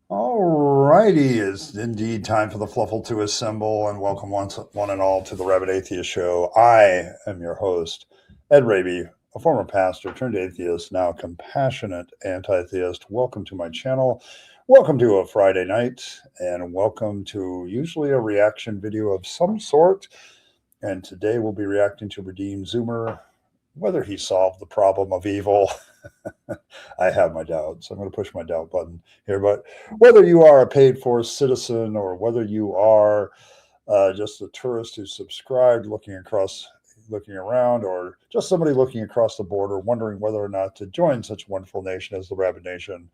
Alrighty, it's indeed time for the Fluffle to assemble, and welcome one and all to the Rabid Atheist Show. I am your host, Ed Raby, a former pastor turned atheist, now compassionate anti-theist. Welcome to my channel. Welcome to a Friday night, and welcome to usually a reaction video of some sort. And today we'll be reacting to Redeemed Zoomer, whether he solved the problem of evil. I have my doubts. I'm going to push my doubt button here. But whether you are a paid-for citizen or whether you are just a tourist who subscribed, looking around, or just somebody looking across the border, wondering whether or not to join such a wonderful nation as the Rabid Nation,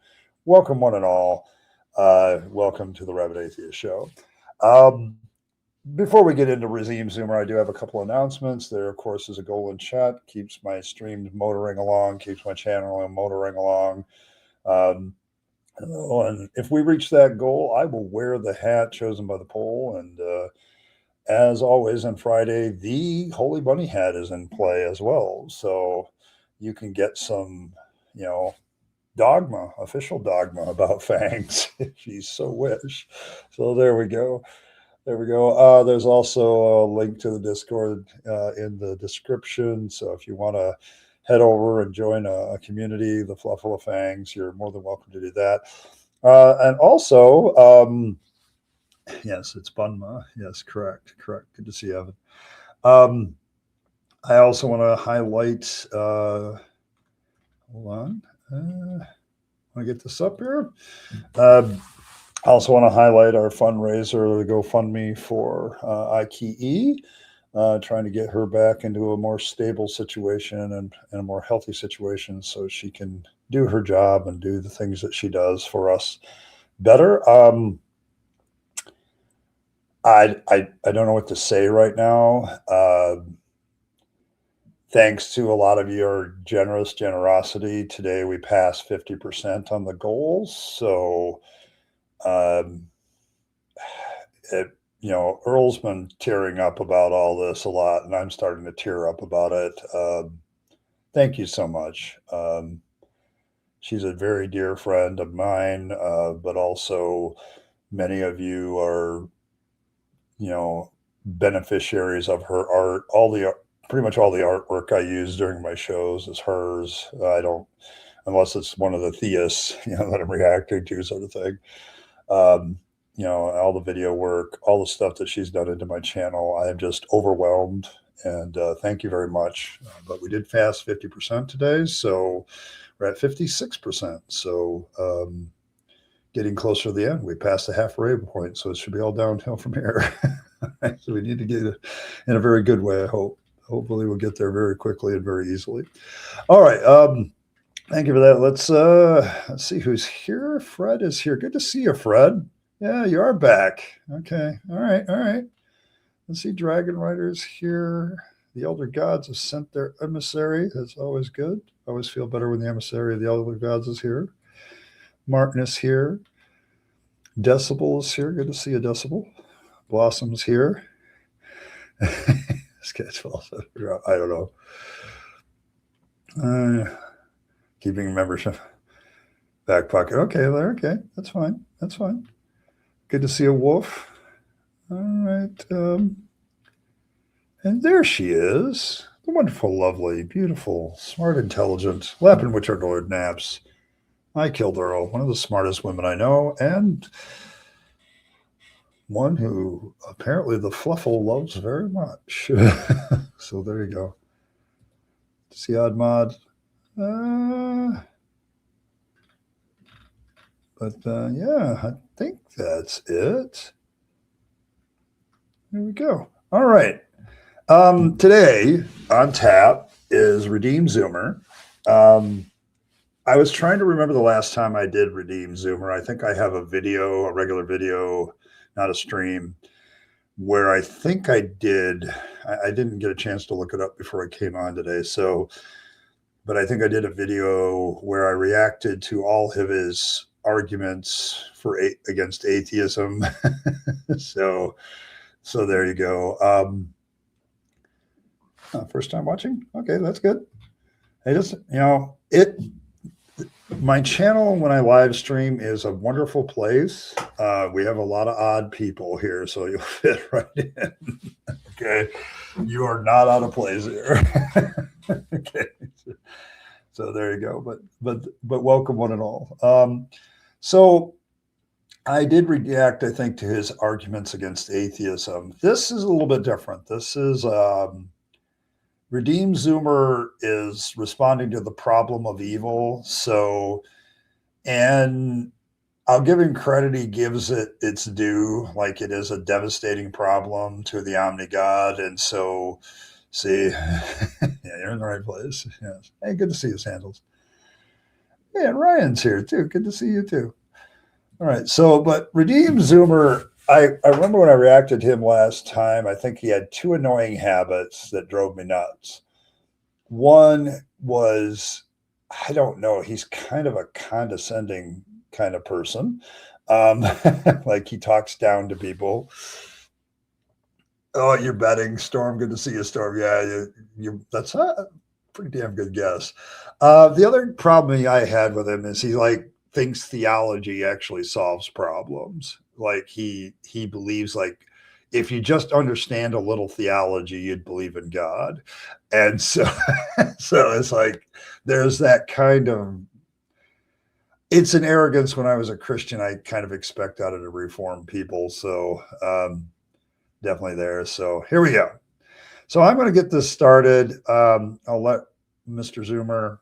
welcome one and all. Welcome to the Rabid Atheist Show. Before we get into Redeemed Zoomer, I do have a couple announcements. There, of course, is a goal in chat. Keeps my stream motoring along, keeps my channel motoring along. And if we reach that goal, I will wear the hat chosen by the poll. And as always on Friday, the Holy Bunny hat is in play as well. So you can get some, official dogma about Fangs if you so wish. So there we go. There we go. There's also a link to the Discord in the description. So if you want to head over and join a community, the Fluffle of Fangs, you're more than welcome to do that. And also, yes, it's Bunma. Yes, correct. Good to see you, Evan. I also want to highlight, hold on. Want to get this up here? I also want to highlight our fundraiser, the GoFundMe for IKE, trying to get her back into a more stable situation and a more healthy situation so she can do her job and do the things that she does for us better. I don't know what to say right now. Thanks to a lot of your generosity, today we passed 50% on the goals. So Earl's been tearing up about all this a lot, and I'm starting to tear up about it. Thank you so much. She's a very dear friend of mine, but also many of you are, beneficiaries of her art. Pretty much all the artwork I use during my shows is hers. I don't, unless it's one of the theists, that I'm reacting to, sort of thing. All the video work, all the stuff that she's done into my channel. I am just overwhelmed, and thank you very much. But we did fast 50% today, so we're at 56%. So getting closer to the end. We passed the halfway point, so it should be all downhill from here. So we need to get it in a very good way, I hope. Hopefully we'll get there very quickly and very easily. All right. Thank you for that. Let's see who's here. Fred is here. Good to see you, Fred. Yeah, you are back. Okay. All right. Let's see. Dragon Riders here. The Elder Gods have sent their emissary. That's always good. I always feel better when the emissary of the Elder Gods is here. Martin is here. Decibel is here. Good to see you, Decibel. Blossom's here. Sketchball. I don't know. Keeping membership. Back pocket. Okay, there. Okay, that's fine. Good to see a wolf. All right. And there she is. The wonderful, lovely, beautiful, smart, intelligent, lapping which our Lord naps. IKIlledEarl, one of the smartest women I know, and one who apparently the Fluffle loves very much. So there you go. See Odd Mod. Yeah, I think that's it. There we go. All right. Today on tap is Redeemed Zoomer. I was trying to remember the last time I did Redeemed Zoomer. I think I have a regular video, not a stream, where I think I did. I didn't get a chance to look it up before I came on today. But I think I did a video where I reacted to all of his arguments against atheism. So there you go. First time watching? Okay, that's good. I just, my channel when I live stream is a wonderful place. We have a lot of odd people here, so you'll fit right in. Okay. You are not out of place here. Okay. So there you go. But welcome one and all. So I did react, I think, to his arguments against atheism. This is a little bit different. This is Redeem Zoomer is responding to the problem of evil. So, and I'll give him credit. He gives it its due. Like it is a devastating problem to the Omni God. And so, see, yeah, you're in the right place. Yes. Hey, good to see you, Sandals. Yeah, and Ryan's here too. Good to see you too. All right. So, but Redeem Zoomer, I remember when I reacted to him last time, I think he had two annoying habits that drove me nuts. One was, I don't know, he's kind of a condescending kind of person. Like he talks down to people. Oh, you're betting, Storm. Good to see you, Storm. Yeah, you that's a pretty damn good guess. The other problem I had with him is he like thinks theology actually solves problems. Like he believes like if you just understand a little theology, you'd believe in God. And so so it's like there's that kind of it's an arrogance when I was a Christian, I kind of expect out of the reformed people. So definitely there. So here we go. So I'm going to get this started. I'll let Mr. Zoomer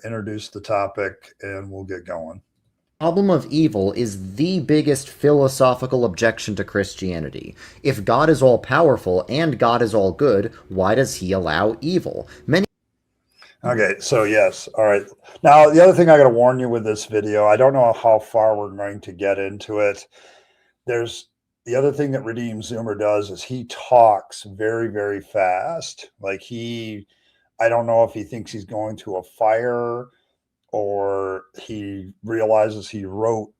introduce the topic and we'll get going. Problem of evil is the biggest philosophical objection to Christianity. If God is all powerful and God is all good, why does he allow evil? Okay, so yes. All right. Now, the other thing I got to warn you with this video, I don't know how far we're going to get into it. There's the other thing that Redeem Zoomer does is he talks very, very fast. Like I don't know if he thinks he's going to a fire or he realizes he wrote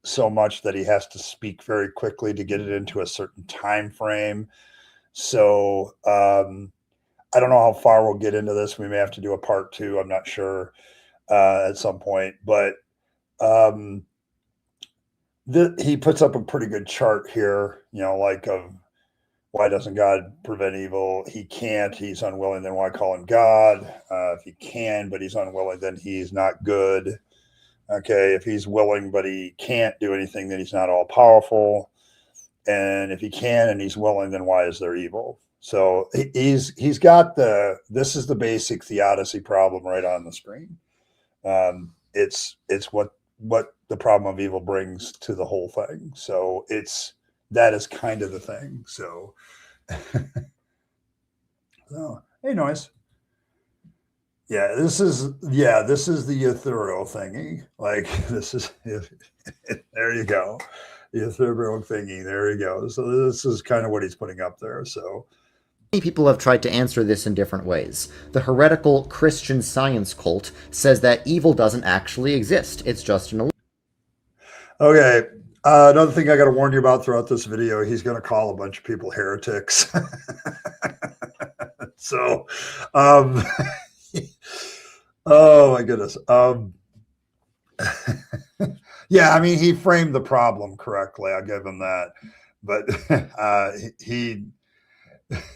so much that he has to speak very quickly to get it into a certain time frame. So I don't know how far we'll get into this. We may have to do a part two. I'm not sure at some point, but um, he puts up a pretty good chart here. Like of why doesn't God prevent evil? He can't. He's unwilling. Then why call him God? If he can, but he's unwilling, then he's not good. Okay, if he's willing but he can't do anything, then he's not all powerful. And if he can and he's willing, then why is there evil? So he's got this is the basic theodicy problem right on the screen. It's what the problem of evil brings to the whole thing. So that is kind of the thing. So, oh, hey, noise. Yeah, this is the ethereal thingy. Like this is there you go. The ethereal thingy. There you go. So this is kind of what he's putting up there. So Many people have tried to answer this in different ways. The heretical Christian Science cult says that evil doesn't actually exist. It's just an illusion. okay. Another thing I got to warn you about throughout this video, he's going to call a bunch of people heretics. So, um, oh my goodness. Yeah, I mean, he framed the problem correctly. I'll give him that. But he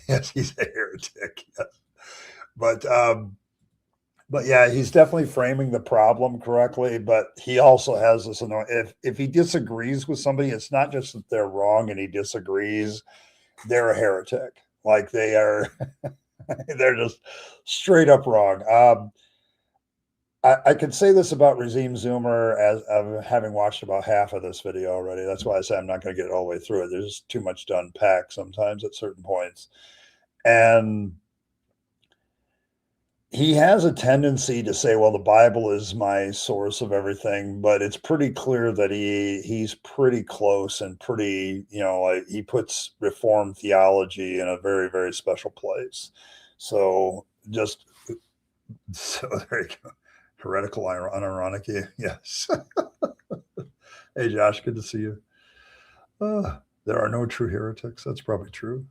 yes, he's a heretic. Yes. But yeah, he's definitely framing the problem correctly. But he also has this if he disagrees with somebody, it's not just that they're wrong and he disagrees, they're a heretic. Like they are they're just straight up wrong. I could say this about Redeem Zoomer as having watched about half of this video already. That's why I say I'm not going to get all the way through it. There's too much to unpack sometimes at certain points. And he has a tendency to say, well, the Bible is my source of everything, but it's pretty clear that he's pretty close and pretty, like he puts Reformed theology in a very, very special place. So so there you go. Heretical unironic. Yes. Hey, Josh, good to see you. There are no true heretics. That's probably true.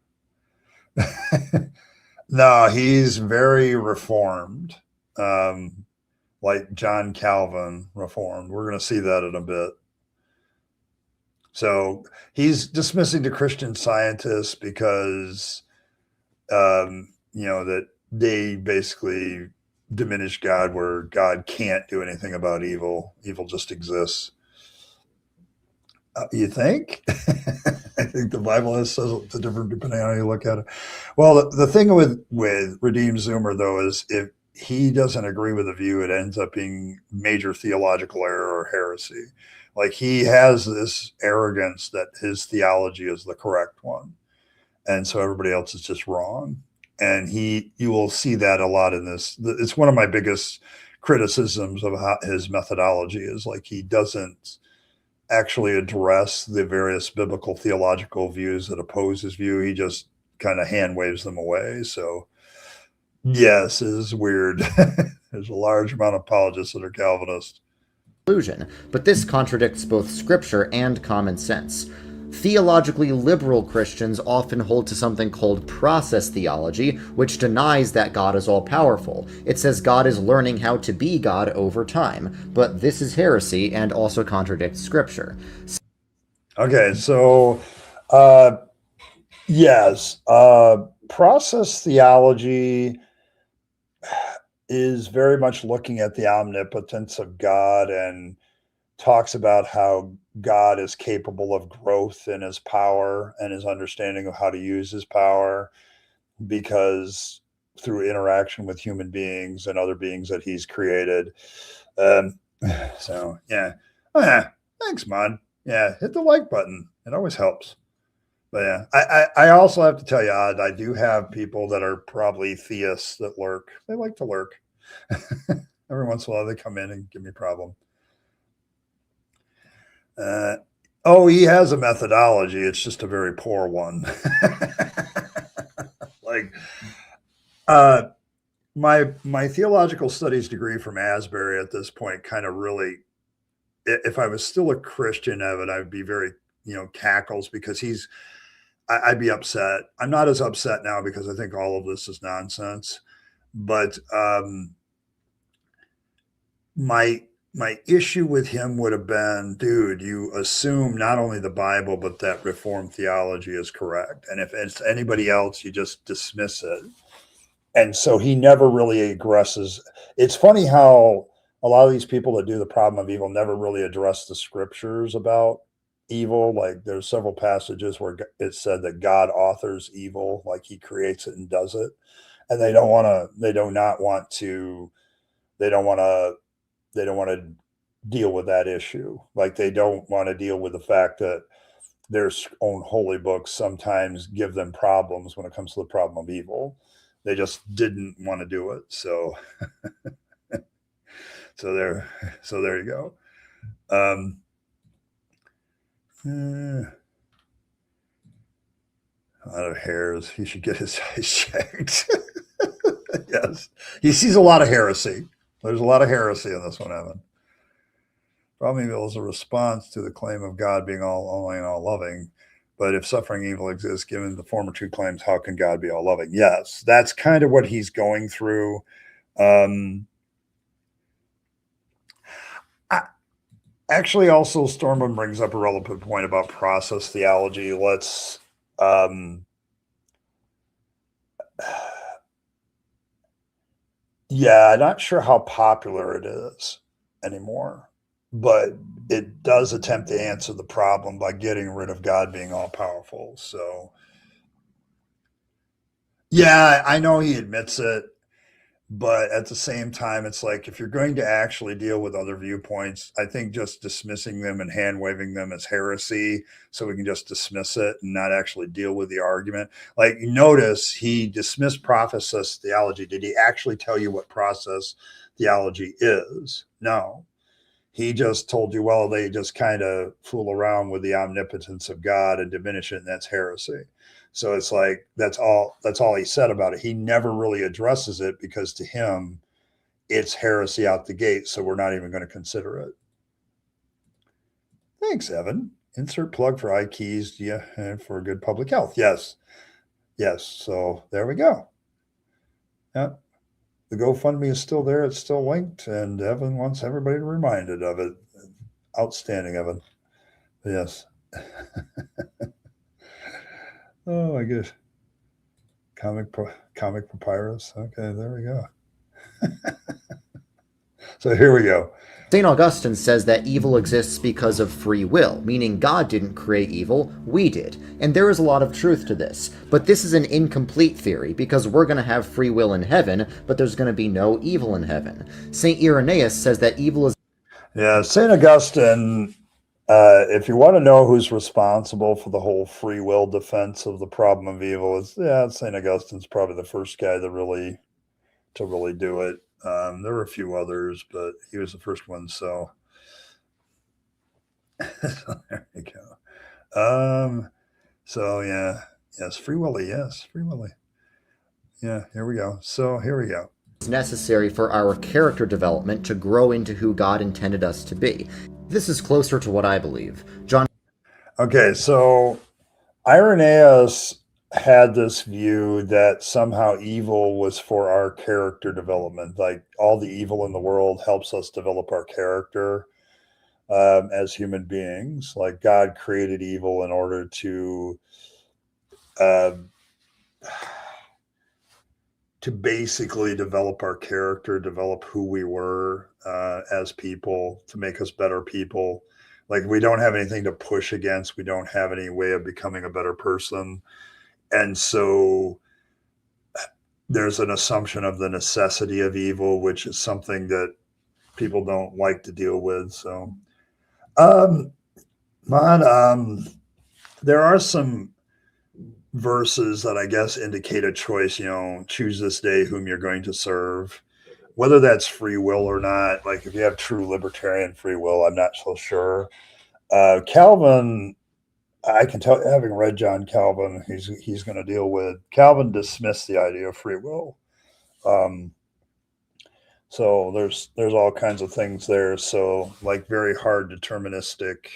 No, he's very reformed, like John Calvin reformed. We're going to see that in a bit. So he's dismissing the Christian Scientists because, that they basically diminish God, where God can't do anything about evil. Evil just exists. You think? I think the Bible says it's different depending on how you look at it. Well, the thing with Redeemed Zoomer, though, is if he doesn't agree with the view, it ends up being major theological error or heresy. Like, he has this arrogance that his theology is the correct one, and so everybody else is just wrong. And you will see that a lot in this. It's one of my biggest criticisms of how his methodology is. Like, he doesn't actually address the various biblical theological views that oppose his view. He just kind of hand waves them away. So, yes, it is weird. There's a large amount of apologists that are Calvinists. Conclusion, but this contradicts both scripture and common sense. Theologically liberal Christians often hold to something called process theology, which denies that God is all-powerful. It says God is learning how to be God over time, but this is heresy and also contradicts Scripture. Okay, so yes, process theology is very much looking at the omnipotence of God and talks about how God is capable of growth in his power and his understanding of how to use his power, because through interaction with human beings and other beings that he's created. Um, so, yeah. Oh, yeah. Thanks, Mon. Yeah, hit the like button. It always helps. But yeah, I also have to tell you, I do have people that are probably theists that lurk. They like to lurk. Every once in a while, they come in and give me a problem. He has a methodology. It's just a very poor one. Like, my theological studies degree from Asbury at this point kind of really, if I was still a Christian, Evan, I'd be very, cackles, because I'd be upset. I'm not as upset now because I think all of this is nonsense. But my issue with him would have been, dude, you assume not only the Bible, but that Reformed theology is correct. And if it's anybody else, you just dismiss it. And so he never really addresses. It's funny how a lot of these people that do the problem of evil never really address the scriptures about evil. Like, there's several passages where it said that God authors evil, like he creates it and does it. And they don't want to, they do not want to, they don't want to they don't want to deal with that issue. Like, they don't want to deal with the fact that their own holy books sometimes give them problems when it comes to the problem of evil. They just didn't want to do it. So, so there you go. A lot of hairs. He should get his eyes checked. Yes, he sees a lot of heresy. There's a lot of heresy in this one, Evan. Problem evil is a response to the claim of God being all only and all loving. But if suffering evil exists, given the former two claims, how can God be all loving? Yes, that's kind of what he's going through. Actually, also, Stormman brings up a relevant point about process theology. Let's yeah, not sure how popular it is anymore, but it does attempt to answer the problem by getting rid of God being all powerful. So, yeah, I know he admits it, but at the same time, it's like, if you're going to actually deal with other viewpoints, I think just dismissing them and hand waving them as heresy, so we can just dismiss it and not actually deal with the argument. Like, notice he dismissed process theology. Did he actually tell you what process theology is? No. He just told you, well, they just kind of fool around with the omnipotence of God and diminish it, and that's heresy. So it's like, that's all he said about it. He never really addresses it, because to him, it's heresy out the gate. So we're not even going to consider it. Thanks, Evan. Insert plug for IKEys, yeah, for good public health. Yes. So there we go. Yeah. The GoFundMe is still there. It's still linked, and Evan wants everybody reminded of it. Outstanding, Evan. Yes. Oh my goodness. Comic papyrus. Okay, there we go. So here we go. St. Augustine says that evil exists because of free will, meaning God didn't create evil, we did. And there is a lot of truth to this. But this is an incomplete theory, because we're going to have free will in heaven, but there's going to be no evil in heaven. St. Irenaeus says that evil is... Yeah, St. Augustine, if you want to know who's responsible for the whole free will defense of the problem of evil, St. Augustine's probably the first guy to really do it. There were a few others, but he was the first one. So, so there you go. So yeah, yes, free willy, yes, free willy. Yeah, here we go. So here we go. It's necessary for our character development to grow into who God intended us to be. This is closer to what I believe. John... Okay, so Irenaeus had this view that somehow evil was for our character development. Like all the evil in the world helps us develop our character as human beings. Like God created evil in order uh, to basically develop our character, develop who we were as people, to make us better people. Like we don't have anything to push against. We don't have any way of becoming a better person. And so there's an assumption of the necessity of evil, which is something that people don't like to deal with. So, um, there are some verses that I guess indicate a choice, choose this day whom you're going to serve. Whether that's free will or not, like if you have true libertarian free will, I'm not so sure. Calvin, I can tell, having read John Calvin, he's going to deal with. Calvin dismissed the idea of free will. Um, so there's all kinds of things there. So like very hard deterministic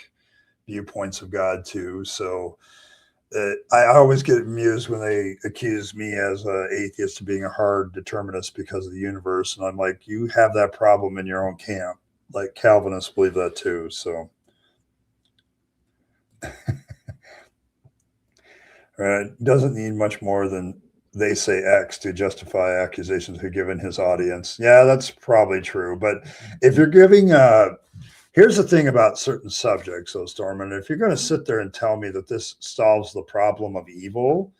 viewpoints of God too. So I always get amused when they accuse me as an atheist of being a hard determinist because of the universe, and I'm like, you have that problem in your own camp. Like Calvinists believe that too. So, right, doesn't need much more than they say X to justify accusations are given his audience. Yeah, that's probably true. But if you're giving here's the thing about certain subjects, though, Storman. If you're going to sit there and tell me that this solves the problem of evil,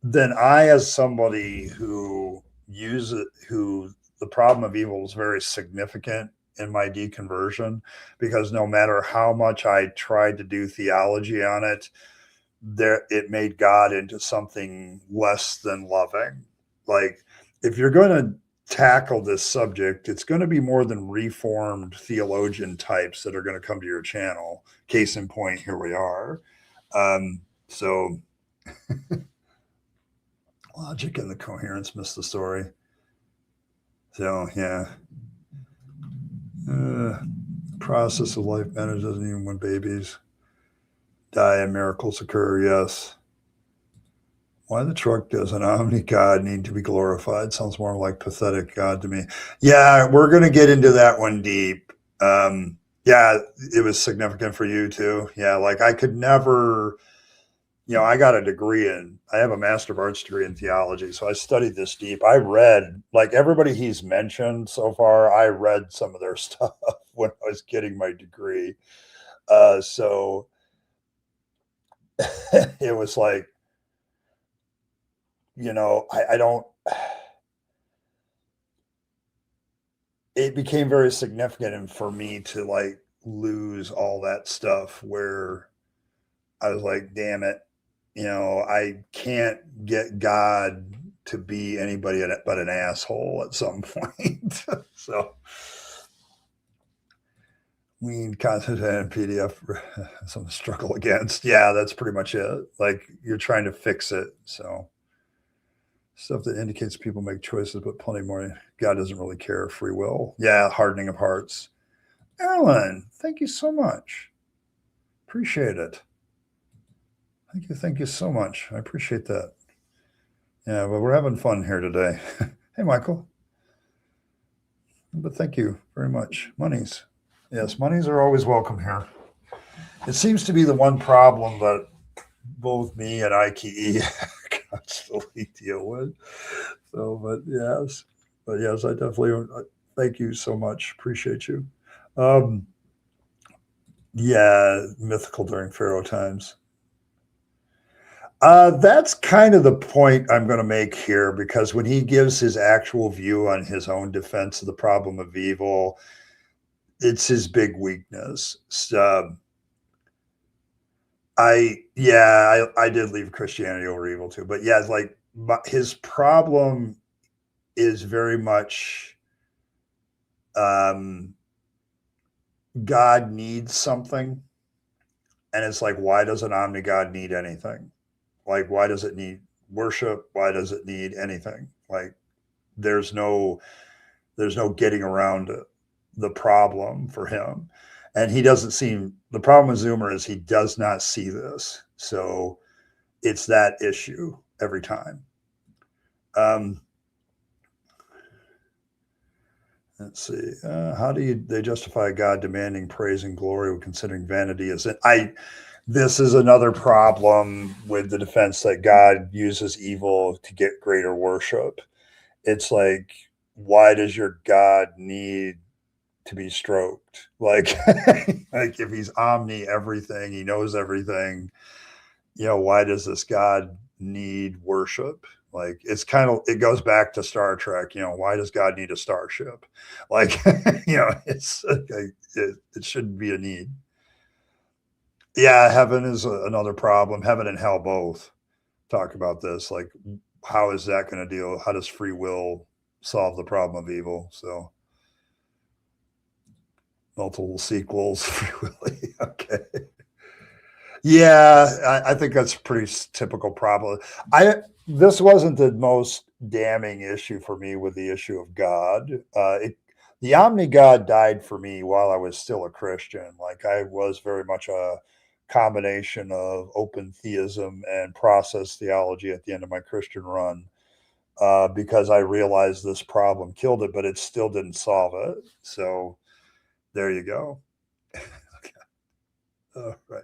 then I, as somebody who the problem of evil is very significant in my deconversion, because no matter how much I tried to do theology on it, it made God into something less than loving. Like if you're going to tackle this subject, it's going to be more than reformed theologian types that are going to come to your channel. Case in point, here we are. So logic and the coherence miss the story. So yeah, process of life matters doesn't even when babies die and miracles occur. Yes. Why the truck doesn't omni God need to be glorified? Sounds more like pathetic God to me. Yeah, we're going to get into that one deep. Yeah, it was significant for you too. Yeah, like I could never, I got a degree I have a Master of Arts degree in theology. So I studied this deep. I read, like everybody he's mentioned so far, I read some of their stuff when I was getting my degree. So it was like, I don't, it became very significant and for me to like lose all that stuff where I was like, damn it, I can't get God to be anybody but an asshole at some point. So we need content and PDF some struggle against. Yeah, that's pretty much it. Like you're trying to fix it. So stuff that indicates people make choices, but plenty more. God doesn't really care. Free will. Yeah, hardening of hearts. Alan, thank you so much. Appreciate it. Thank you so much. I appreciate that. Yeah, but we're having fun here today. Hey, Michael. But thank you very much. Monies. Yes, monies are always welcome here. It seems to be the one problem that both me and IKE constantly deal with. So, but yes, I definitely thank you so much. Appreciate you. Um, yeah, mythical during Pharaoh times. That's kind of the point I'm going to make here, because when he gives his actual view on his own defense of the problem of evil, it's his big weakness. So, I did leave Christianity over evil too, but yeah, it's like his problem is very much um, God needs something, and it's like, why does an omni God need anything? Like, why does it need worship? Why does it need anything? Like, there's no there's no getting around the problem for him, and he doesn't seem. The problem with Zoomer is he does not see this, so it's that issue every time. Um, let's see. How do they justify God demanding praise and glory when considering vanity is it? This is another problem with the defense that God uses evil to get greater worship. It's like, why does your God need to be stroked? Like, like if he's omni everything, he knows everything. Why does this God need worship? Like, it's kind of, it goes back to Star Trek. Why does God need a starship? Like, it's it shouldn't be a need. Yeah, heaven is another problem. Heaven and hell both talk about this. Like, how is that going to deal? How does free will solve the problem of evil? So, multiple sequels, really. Okay. Yeah, I think that's a pretty typical problem. This wasn't the most damning issue for me with the issue of God. The Omni God died for me while I was still a Christian. Like, I was very much a combination of open theism and process theology at the end of my Christian run, because I realized this problem killed it, but it still didn't solve it. So there you go. Okay. All right.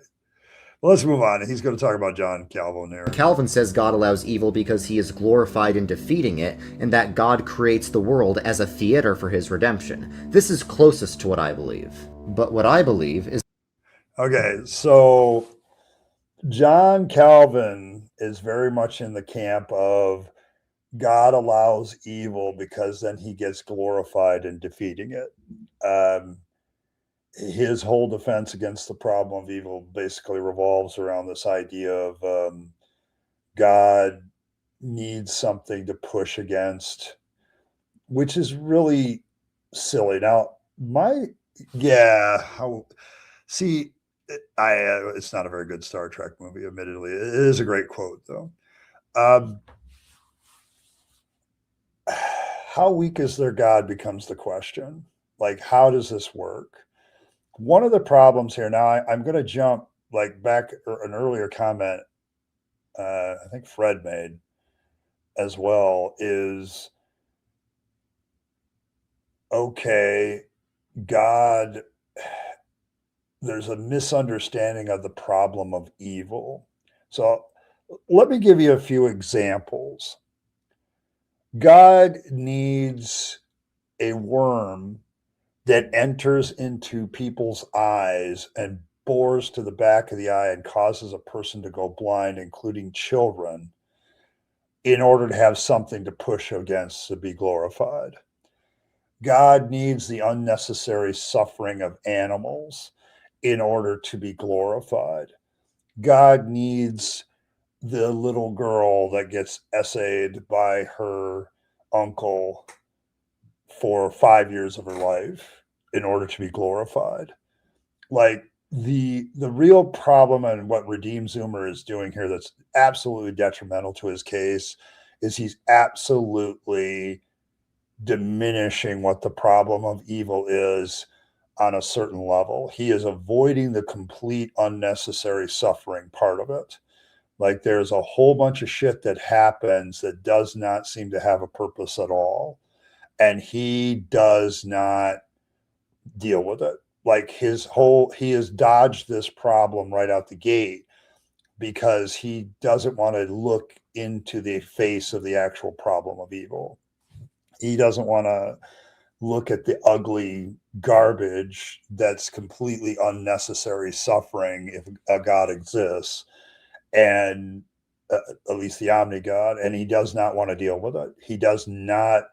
Well, let's move on. He's going to talk about John Calvin here. Calvin says God allows evil because he is glorified in defeating it, and that God creates the world as a theater for his redemption. This is closest to what I believe. But what I believe is... Okay, so John Calvin is very much in the camp of God allows evil because then he gets glorified in defeating it. Um, his whole defense against the problem of evil basically revolves around this idea of God needs something to push against, which is really silly. Now, how see, it's not a very good Star Trek movie, admittedly. It is a great quote, though. Um, how weak is their God becomes the question. Like, how does this work? One of the problems here now, I'm going to jump like back an earlier comment. I think Fred made as well is, okay, God, there's a misunderstanding of the problem of evil. So let me give you a few examples. God needs a worm that enters into people's eyes and bores to the back of the eye and causes a person to go blind, including children, in order to have something to push against to be glorified. God needs the unnecessary suffering of animals in order to be glorified. God needs the little girl that gets essayed by her uncle for 5 years of her life in order to be glorified. Like, the real problem and what Redeem Zoomer is doing here that's absolutely detrimental to his case is he's absolutely diminishing what the problem of evil is on a certain level. He is avoiding the complete unnecessary suffering part of it. Like there's a whole bunch of shit that happens that does not seem to have a purpose at all. And he does not deal with it. Like he has dodged this problem right out the gate because he doesn't want to look into the face of the actual problem of evil. He doesn't want to look at the ugly garbage that's completely unnecessary suffering if a God exists, and at least the omni God, and he does not want to deal with it. He does not.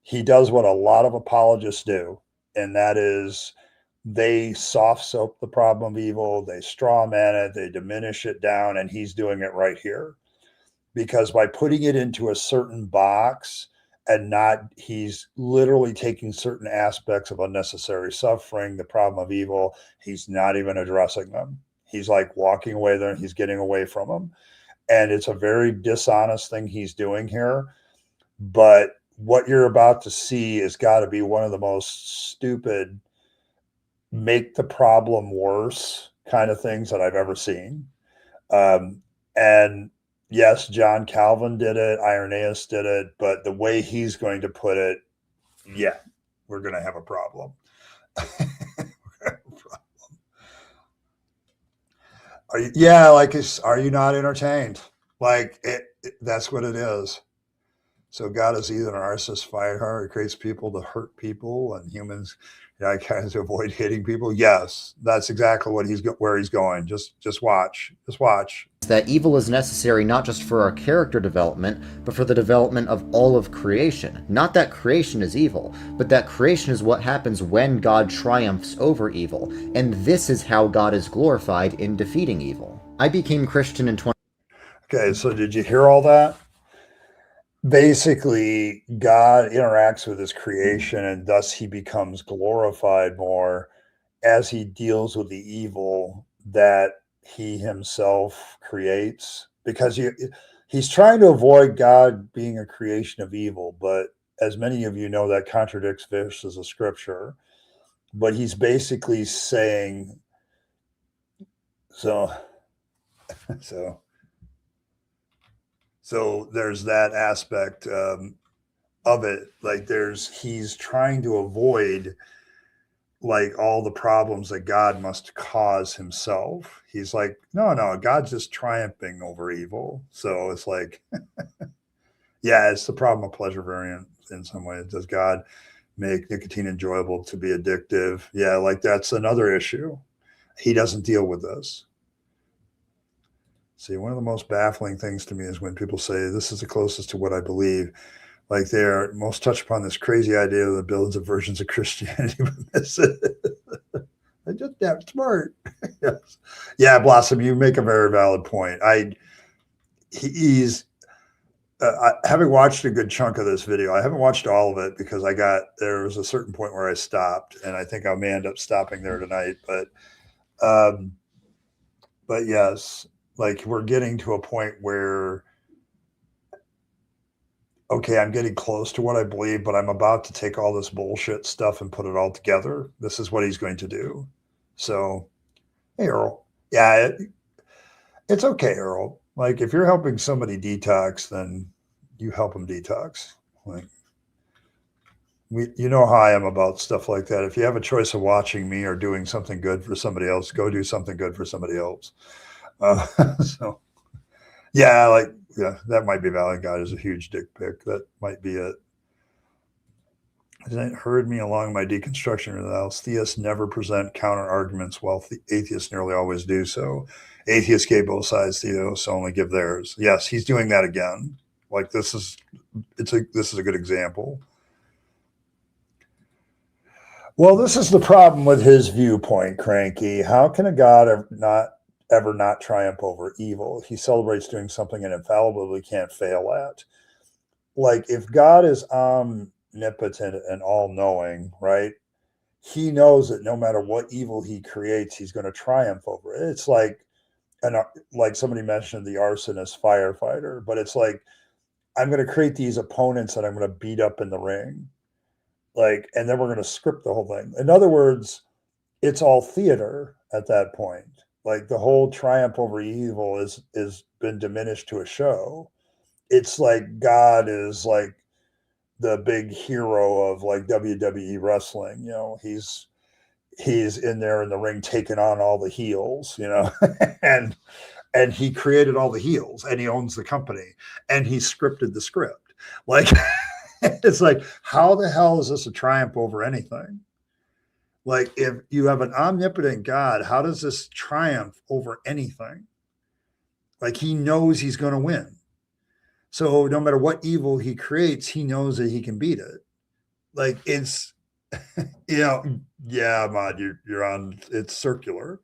He does what a lot of apologists do, and that is they soft soap the problem of evil, they straw man it, they diminish it down, and he's doing it right here. Because by putting it into a certain box and not, he's literally taking certain aspects of unnecessary suffering, the problem of evil, he's not even addressing them. He's like walking away there, he's getting away from them. And it's a very dishonest thing he's doing here. But what you're about to see has got to be one of the most stupid, make the problem worse kind of things that I've ever seen. And yes, John Calvin did it, Irenaeus did it, but the way he's going to put it, yeah, we're going to have a problem. Are you not entertained? Like that's what it is. So God is either an narcissist fighter, he creates people to hurt people, and humans, kind of to avoid hitting people. Yes, that's exactly what where he's going. Just watch. Just watch. That evil is necessary not just for our character development, but for the development of all of creation. Not that creation is evil, but that creation is what happens when God triumphs over evil, and this is how God is glorified in defeating evil. I became Christian in 20... Okay, so did you hear all that? Basically, God interacts with his creation, and thus he becomes glorified more as he deals with the evil that he himself creates, because he's trying to avoid God being a creation of evil. But as many of you know, that contradicts verses of scripture. But he's basically saying, so there's that aspect of it. Like he's trying to avoid like all the problems that God must cause himself. He's like, no, God's just triumphing over evil. So it's like, yeah, it's the problem of pleasure variant in some ways. Does God make nicotine enjoyable to be addictive? Yeah, like that's another issue. He doesn't deal with this. See, one of the most baffling things to me is when people say this is the closest to what I believe. Like they're most touched upon this crazy idea of the billions of versions of Christianity. They're just that smart. Yes. Yeah, Blossom, you make a very valid point. He's having watched a good chunk of this video. I haven't watched all of it because there was a certain point where I stopped, and I think I may end up stopping there tonight. But yes, like we're getting to a point where, okay, I'm getting close to what I believe, but I'm about to take all this bullshit stuff and put it all together. This is what he's going to do. So, hey, Earl. Yeah, it's okay, Earl. Like, if you're helping somebody detox, then you help them detox. Like, you know how I am about stuff like that. If you have a choice of watching me or doing something good for somebody else, go do something good for somebody else. So, yeah, that might be valid. God is a huge dick pic. That might be it. It heard me along my deconstruction else. Theists never present counter arguments, while atheists nearly always do so. Atheists gave both sides, theists only give theirs. Yes, he's doing that again. Like this is a good example. Well, this is the problem with his viewpoint, Cranky. How can a God ever not triumph over evil? He celebrates doing something and infallibly can't fail at. Like if God is omnipotent and all-knowing, right? He knows that no matter what evil he creates, he's going to triumph over it. It's like somebody mentioned the arsonist firefighter, but it's like, I'm going to create these opponents that I'm going to beat up in the ring. Like, and then we're going to script the whole thing. In other words, it's all theater at that point. Like the whole triumph over evil is been diminished to a show. It's like God is like the big hero of like WWE wrestling. He's in there in the ring taking on all the heels, and he created all the heels, and he owns the company, and he scripted the script. Like, it's like, how the hell is this a triumph over anything? Like, if you have an omnipotent God, how does this triumph over anything? Like, he knows he's going to win. So no matter what evil he creates, he knows that he can beat it. Like, it's, yeah, Ahmad, you're on, it's circular.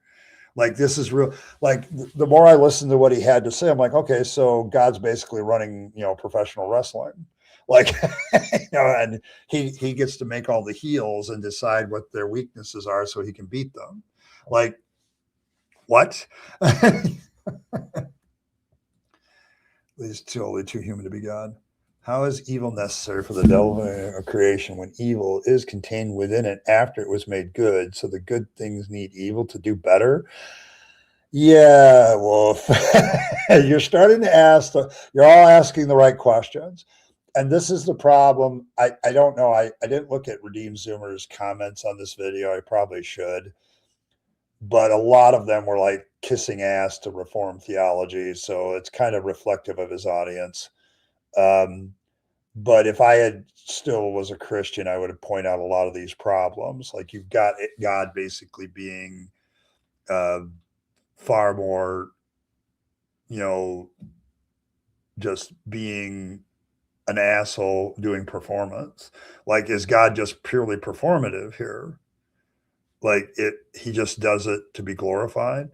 Like, this is real. Like, the more I listened to what he had to say, I'm like, okay, so God's basically running, professional wrestling. Like, and he gets to make all the heels and decide what their weaknesses are so he can beat them. Like, what? He's totally too human to be God. How is evil necessary for the development of creation when evil is contained within it after it was made good? So the good things need evil to do better? Yeah, Wolf. You're starting to ask, you're all asking the right questions. And this is the problem. I don't know. I didn't look at Redeem Zoomer's comments on this video. I probably should. But a lot of them were like kissing ass to Reformed theology. So it's kind of reflective of his audience. But if I had still was a Christian, I would have pointed out a lot of these problems. Like, you've got God basically being far more, just being an asshole doing performance. Like, is God just purely performative here? Like, he just does it to be glorified.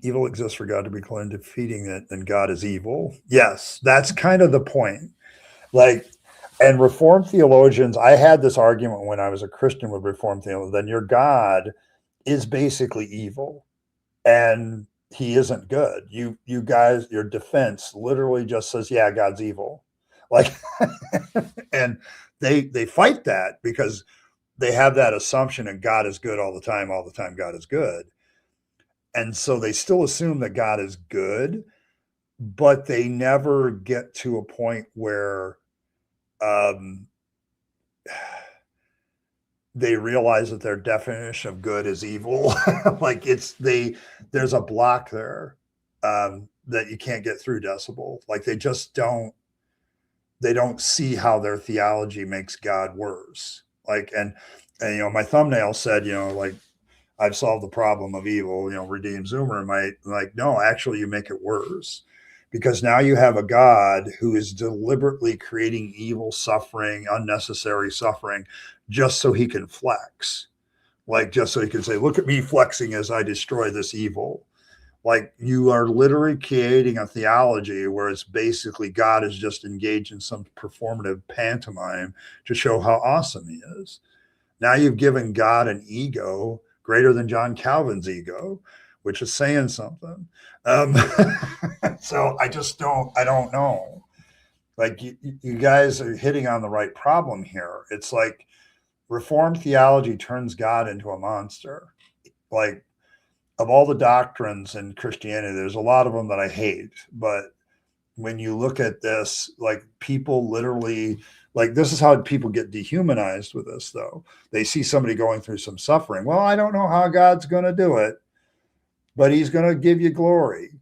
Evil exists for God to be clean, defeating it, and God is evil. Yes, that's kind of the point. Like, and Reformed theologians, I had this argument when I was a Christian with Reformed theologians, then your God is basically evil, and he isn't good. You guys, your defense literally just says, yeah, God's evil. Like, and they fight that because they have that assumption, and God is good all the time God is good. And so they still assume that God is good, but they never get to a point where they realize that their definition of good is evil. Like, there's a block there that you can't get through, Decibel. Like, they don't see how their theology makes God worse. Like, and my thumbnail said, like, I've solved the problem of evil, Redeem Zoomer might like, no, actually you make it worse, because now you have a God who is deliberately creating evil, suffering, unnecessary suffering, just so he can flex. Like, just so he can say, look at me flexing as I destroy this evil. Like, you are literally creating a theology where it's basically God is just engaged in some performative pantomime to show how awesome he is. Now you've given God an ego greater than John Calvin's ego, which is saying something. So I don't know. Like, you guys are hitting on the right problem here. It's like Reformed theology turns God into a monster. Like, of all the doctrines in Christianity, there's a lot of them that I hate, but when you look at this, like, people literally, like, this is how people get dehumanized with this, though. They see somebody going through some suffering. Well, I don't know how God's going to do it, but he's going to give you glory.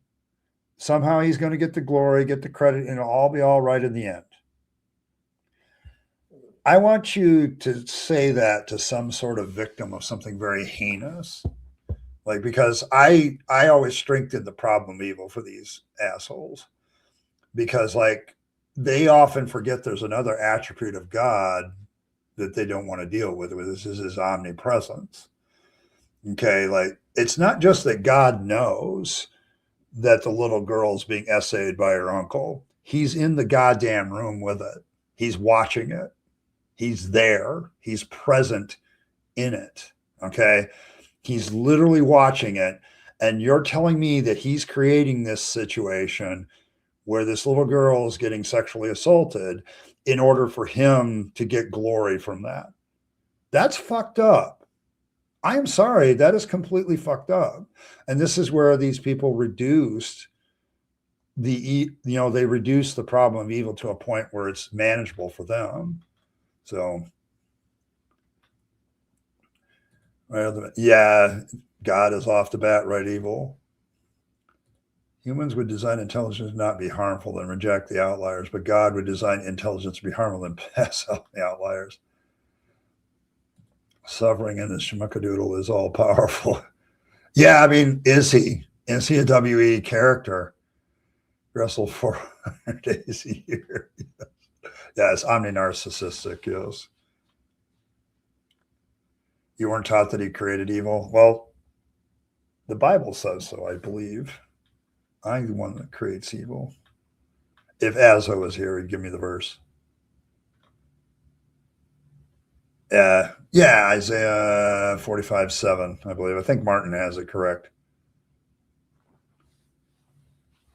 Somehow he's going to get the glory, get the credit, and it'll all be all right in the end. I want you to say that to some sort of victim of something very heinous. Like, because I always strengthen the problem of evil for these assholes. Because, like, they often forget there's another attribute of God that they don't want to deal with. This is his omnipresence. Okay, like, it's not just that God knows that the little girl's being essayed by her uncle. He's in the goddamn room with it. He's watching it. He's there. He's present in it. Okay, he's literally watching it. And you're telling me that he's creating this situation where this little girl is getting sexually assaulted in order for him to get glory from that. That's fucked up. I am sorry, that is completely fucked up. And this is where these people reduced they reduce the problem of evil to a point where it's manageable for them. So, yeah, God is off the bat right evil. Humans would design intelligence to not be harmful and reject the outliers, but God would design intelligence to be harmful and pass out the outliers. Suffering in the schmuckadoodle is all powerful. Yeah, I mean, is he? Is he a WE character? Wrestle 400 days a year. Yeah, it's omni-narcissistic, yes. You weren't taught that he created evil? Well, the Bible says so, I believe. I'm the one that creates evil. If Azo was here, he'd give me the verse. Yeah, Isaiah 45:7, I believe. I think Martin has it correct.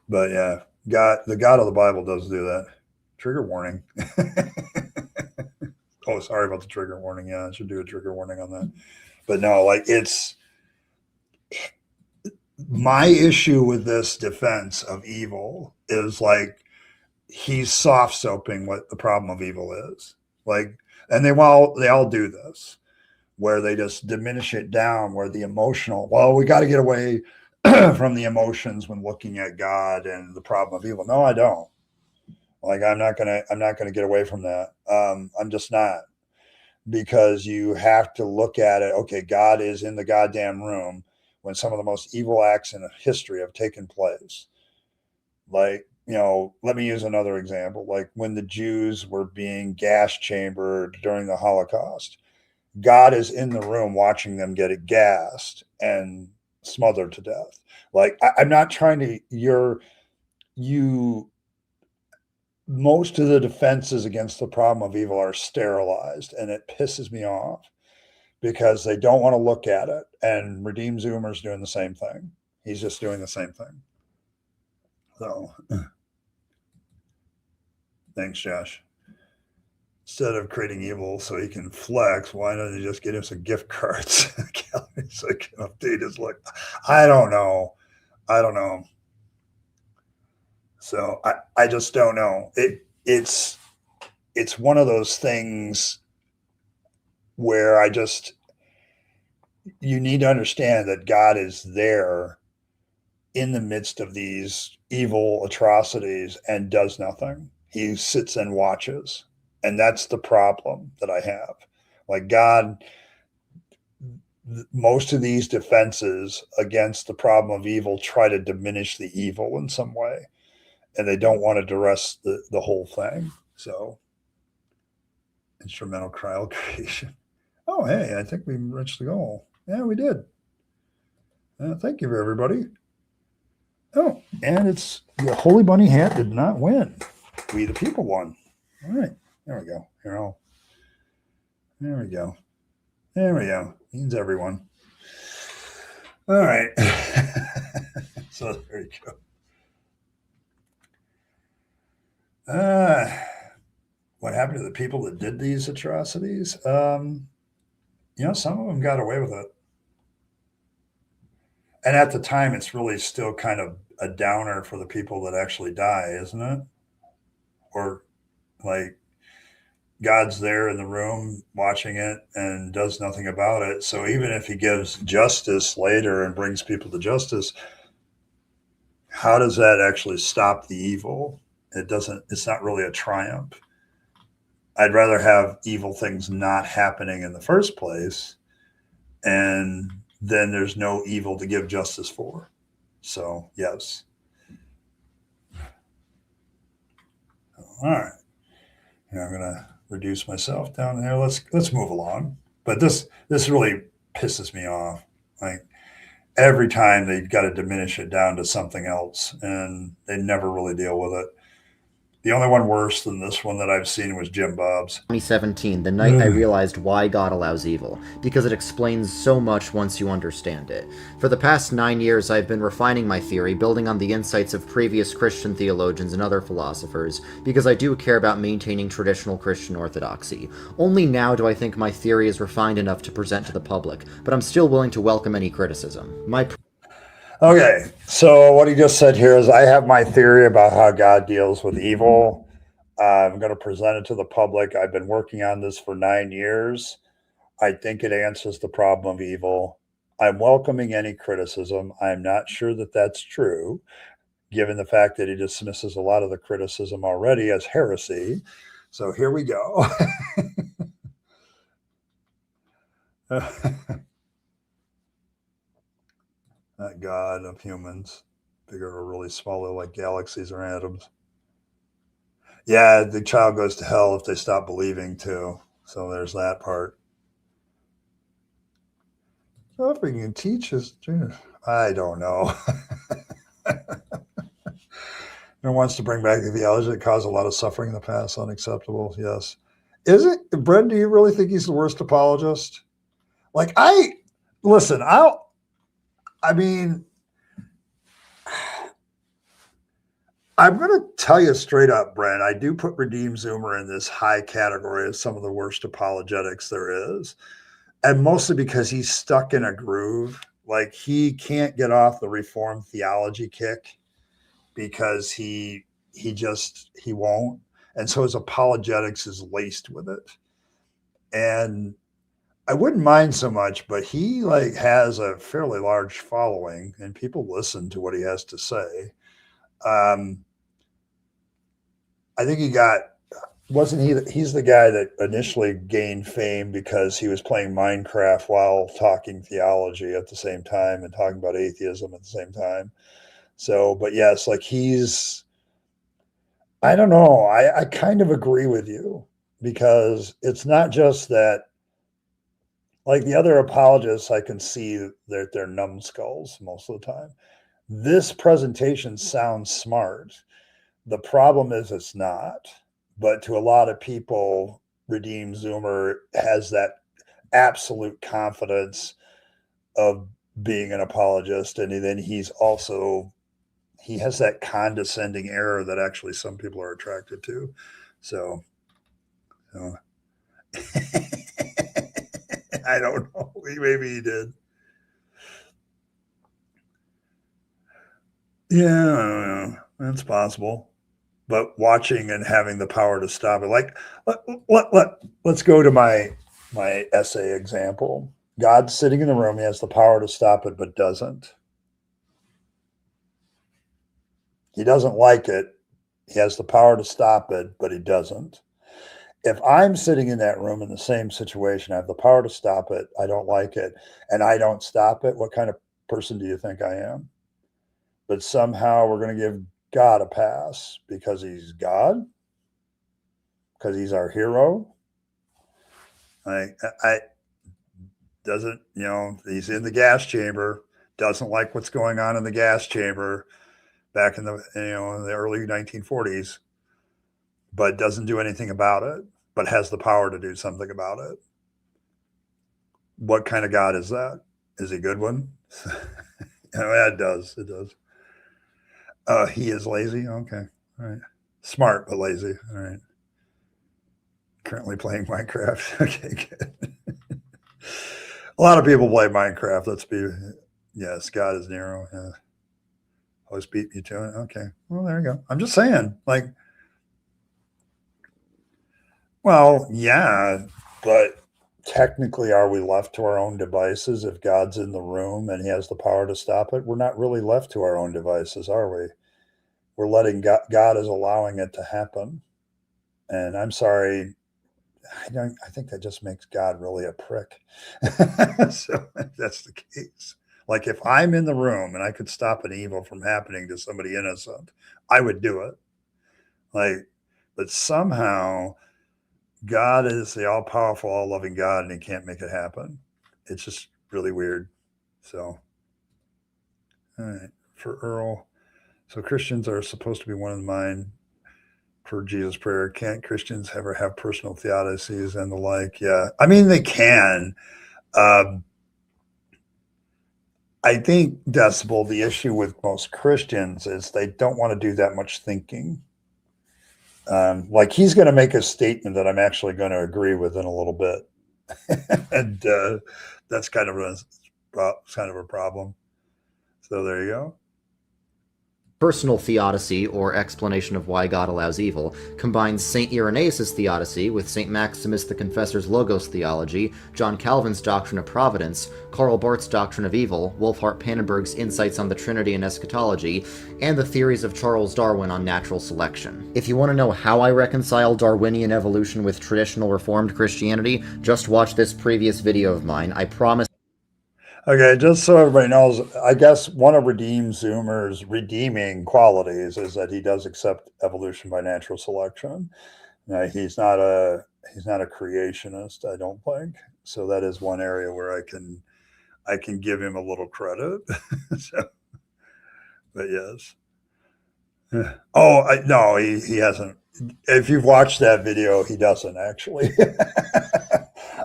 But yeah, the God of the Bible does do that. Trigger warning. Oh, sorry about the trigger warning. Yeah, I should do a trigger warning on that. But no, like it's my issue with this defense of evil is like he's soft soaping what the problem of evil is. Like, and they all do this where they just diminish it down, where the emotional, well, we got to get away from the emotions when looking at God and the problem of evil. No, I don't. Like, I'm not gonna get away from that. I'm just not, because you have to look at it. Okay, God is in the goddamn room when some of the most evil acts in history have taken place. Like, let me use another example. Like when the Jews were being gas chambered during the Holocaust, God is in the room watching them get it gassed and smothered to death. Like, I'm not trying to, most of the defenses against the problem of evil are sterilized, and it pisses me off because they don't want to look at it. And Redeem Zoomer's doing the same thing. He's just doing the same thing. So, thanks, Josh. Instead of creating evil so he can flex, why don't you just get him some gift cards so he can update his look? I don't know. So I just don't know. It's one of those things where you need to understand that God is there in the midst of these evil atrocities and does nothing. He sits and watches. And that's the problem that I have. Like, God, most of these defenses against the problem of evil try to diminish the evil in some way, and they don't want to address the whole thing. So, instrumental cryo creation. Oh, hey, I think we reached the goal. Yeah, we did. Thank you for everybody. Oh, and it's the Holy Bunny hat did not win. We the people won. All right, there we go. Earl. There we go. There we go. Means everyone. All right. So there you go. What happened to the people that did these atrocities? Some of them got away with it. And at the time, it's really still kind of a downer for the people that actually die, isn't it? Or like, God's there in the room watching it and does nothing about it. So even if he gives justice later and brings people to justice, how does that actually stop the evil? It's not really a triumph. I'd rather have evil things not happening in the first place, and then there's no evil to give justice for. So, yes. All right. I'm going to reduce myself down here. Let's move along. But this really pisses me off. Like, every time they've got to diminish it down to something else, and they never really deal with it. The only one worse than this one that I've seen was Jim Bob's. 2017, the night I realized why God allows evil, because it explains so much once you understand it. For the past 9 years, I've been refining my theory, building on the insights of previous Christian theologians and other philosophers, because I do care about maintaining traditional Christian orthodoxy. Only now do I think my theory is refined enough to present to the public, but I'm still willing to welcome any criticism. Okay, so what he just said here is I have my theory about how God deals with evil. I'm going to present it to the public. I've been working on this for 9 years. I think it answers the problem of evil. I'm welcoming any criticism. I'm not sure that that's true, given the fact that he dismisses a lot of the criticism already as heresy. So here we go. That God of humans, bigger or really smaller, like galaxies or atoms. Yeah, the child goes to hell if they stop believing too. So there's that part. Suffering and teaches. I don't know. And wants to bring back the theology that caused a lot of suffering in the past. Unacceptable. Yes. Is it, Brent? Do you really think he's the worst apologist? Like, listen. I mean, I'm going to tell you straight up, Brent. I do put Redeemed Zoomer in this high category of some of the worst apologetics there is, and mostly because he's stuck in a groove. Like, he can't get off the Reformed theology kick because he won't, and so his apologetics is laced with it. And I wouldn't mind so much, but he like has a fairly large following and people listen to what he has to say. um I think wasn't he's the guy that initially gained fame because he was playing Minecraft while talking theology at the same time and talking about atheism at the same time. So, but yes, like I don't know. I kind of agree with you because it's not just that, like the other apologists, I can see that they're numbskulls most of the time. This presentation sounds smart. The problem is it's not. But to a lot of people, Redeemed Zoomer has that absolute confidence of being an apologist. And then he has that condescending air that actually some people are attracted to. So, so I don't know. Maybe he did. Yeah, that's possible. But watching and having the power to stop it, like let's go to my essay example. God's sitting in the room; he has the power to stop it, but doesn't. He doesn't like it. He has the power to stop it, but he doesn't. If I'm sitting in that room in the same situation, I have the power to stop it. I don't like it, and I don't stop it. What kind of person do you think I am? But somehow we're going to give God a pass because he's God, because he's our hero. I doesn't, he's in the gas chamber, doesn't like what's going on in the gas chamber back in the, in the early 1940s, but doesn't do anything about it, but has the power to do something about it. What kind of God is that? Is he a good one? Yeah, it does. It does. He is lazy. Okay. All right. Smart, but lazy. All right. Currently playing Minecraft. Okay, good. A lot of people play Minecraft. Yes, God is Nero. Yeah. Always beat me to it. Okay. Well, there you go. I'm just saying, like, well, yeah, but technically, are we left to our own devices if God's in the room and he has the power to stop it? We're not really left to our own devices, are we? We're letting God is allowing it to happen. And I'm sorry, I think that just makes God really a prick. So if that's the case. Like if I'm in the room and I could stop an evil from happening to somebody innocent, I would do it. Like, but somehow God is the all powerful, all loving God, and he can't make it happen. It's just really weird. So, all right, for Earl. So Christians are supposed to be one of mine. for Jesus' prayer. Can't Christians ever have personal theodicies and the like? Yeah, I mean they can. I think, Decibel, the issue with most Christians is they don't want to do that much thinking. Like he's going to make a statement that I'm actually going to agree with in a little bit, and that's kind of a problem. So there you go. Personal theodicy, or explanation of why God allows evil, combines St. Irenaeus' theodicy with St. Maximus the Confessor's Logos theology, John Calvin's doctrine of providence, Karl Barth's doctrine of evil, Wolfhart Pannenberg's insights on the Trinity and eschatology, and the theories of Charles Darwin on natural selection. If you want to know how I reconcile Darwinian evolution with traditional Reformed Christianity, just watch this previous video of mine. I promise. Okay, just so everybody knows, I guess one of Redeem Zoomer's redeeming qualities is that he does accept evolution by natural selection. Now, he's not a creationist, I don't think. So that is one area where I can give him a little credit. So, but yes. Oh, no, he hasn't. If you've watched that video, he doesn't actually.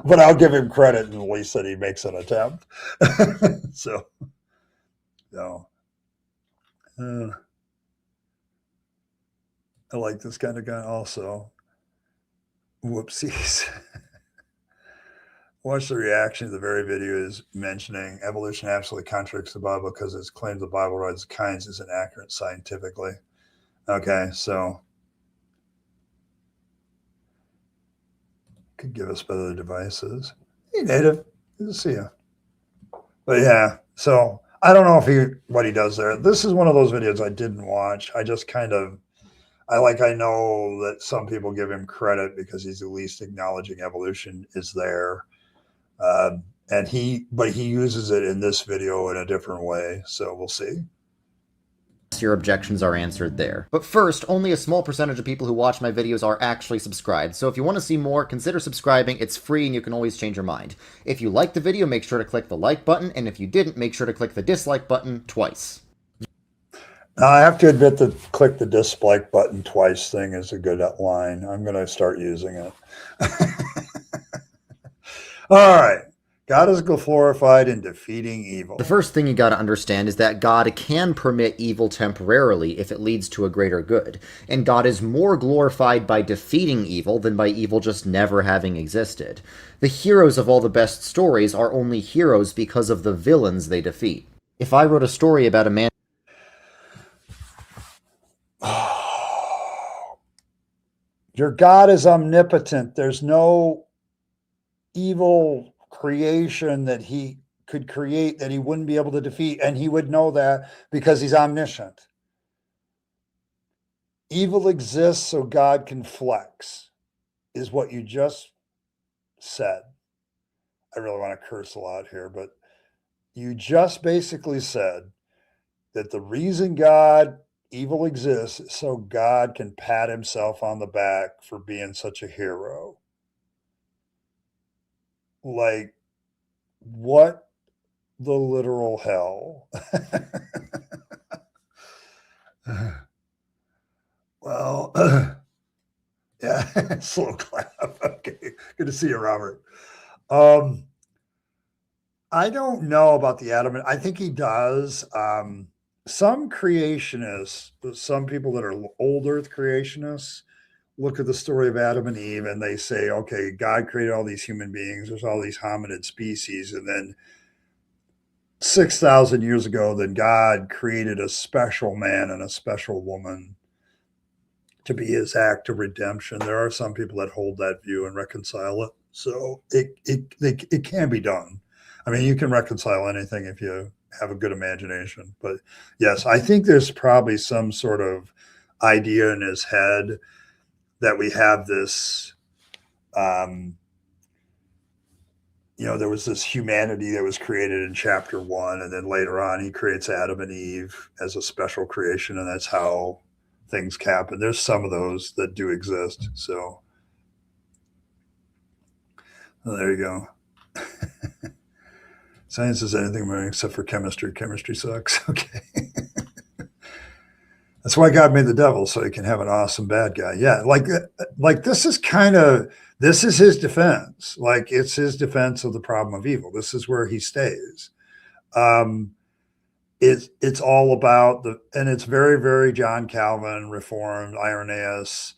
But I'll give him credit at least that he makes an attempt. So, no. I like this kind of guy also. Whoopsies. Watch the reaction to the very video is mentioning evolution absolutely contradicts the Bible because its claims the Bible rides kinds is inaccurate scientifically. Okay, so could give us better devices. Hey, Native, good to see you. But yeah, so I don't know if what he does there. This is one of those videos I didn't watch. I just kind of I know that some people give him credit because he's at least acknowledging evolution is there. But he uses it in this video in a different way. So we'll see. Your objections are answered there. But first, only a small percentage of people who watch my videos are actually subscribed, so if you want to see more, consider subscribing. It's free and you can always change your mind. If you liked the video, make sure to click the like button, and if you didn't, make sure to click the dislike button twice. Now, I have to admit that click the dislike button twice thing is a good line. I'm going to start using it. All right. God is glorified in defeating evil. The first thing you gotta understand is that God can permit evil temporarily if it leads to a greater good, and God is more glorified by defeating evil than by evil just never having existed. The heroes of all the best stories are only heroes because of the villains they defeat. If I wrote a story about a man... Your God is omnipotent. There's no evil creation that he could create that he wouldn't be able to defeat, and he would know that because he's omniscient. Evil exists so God can flex, is what you just said. I really want to curse a lot here, but you just basically said that the reason evil exists is so God can pat himself on the back for being such a hero. Like, what the literal hell? Well, yeah, slow clap. Okay, good to see you, Robert. I don't know about the Adam. I think he does. Some creationists, some people that are old Earth creationists, look at the story of Adam and Eve and they say, okay, God created all these human beings. There's all these hominid species. And then 6,000 years ago, then God created a special man and a special woman to be his act of redemption. There are some people that hold that view and reconcile it. So it can be done. I mean, you can reconcile anything if you have a good imagination. But yes, I think there's probably some sort of idea in his head that we have this, there was this humanity that was created in chapter 1, and then later on he creates Adam and Eve as a special creation, and that's how things happen. There's some of those that do exist. So there you go. Science is anything except for chemistry. Chemistry sucks. Okay. That's why God made the devil, so he can have an awesome bad guy. Yeah, like this is his defense. Like it's his defense of the problem of evil. This is where he stays. Um, it's all about and it's very, very John Calvin, Reformed, Irenaeus,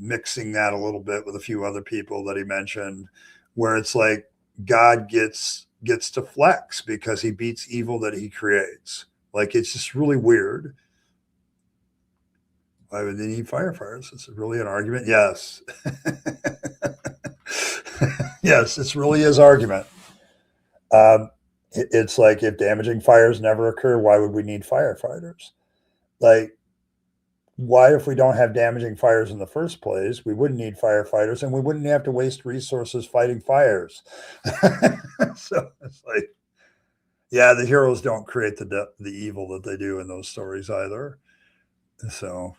mixing that a little bit with a few other people that he mentioned, where it's like God gets to flex because he beats evil that he creates. Like it's just really weird. Why would they need firefighters? Is it really an argument? Yes. Yes, it's really his argument. It's like if damaging fires never occur, why would we need firefighters? Like, why, if we don't have damaging fires in the first place, we wouldn't need firefighters and we wouldn't have to waste resources fighting fires. So it's like, yeah, the heroes don't create the evil that they do in those stories either. So,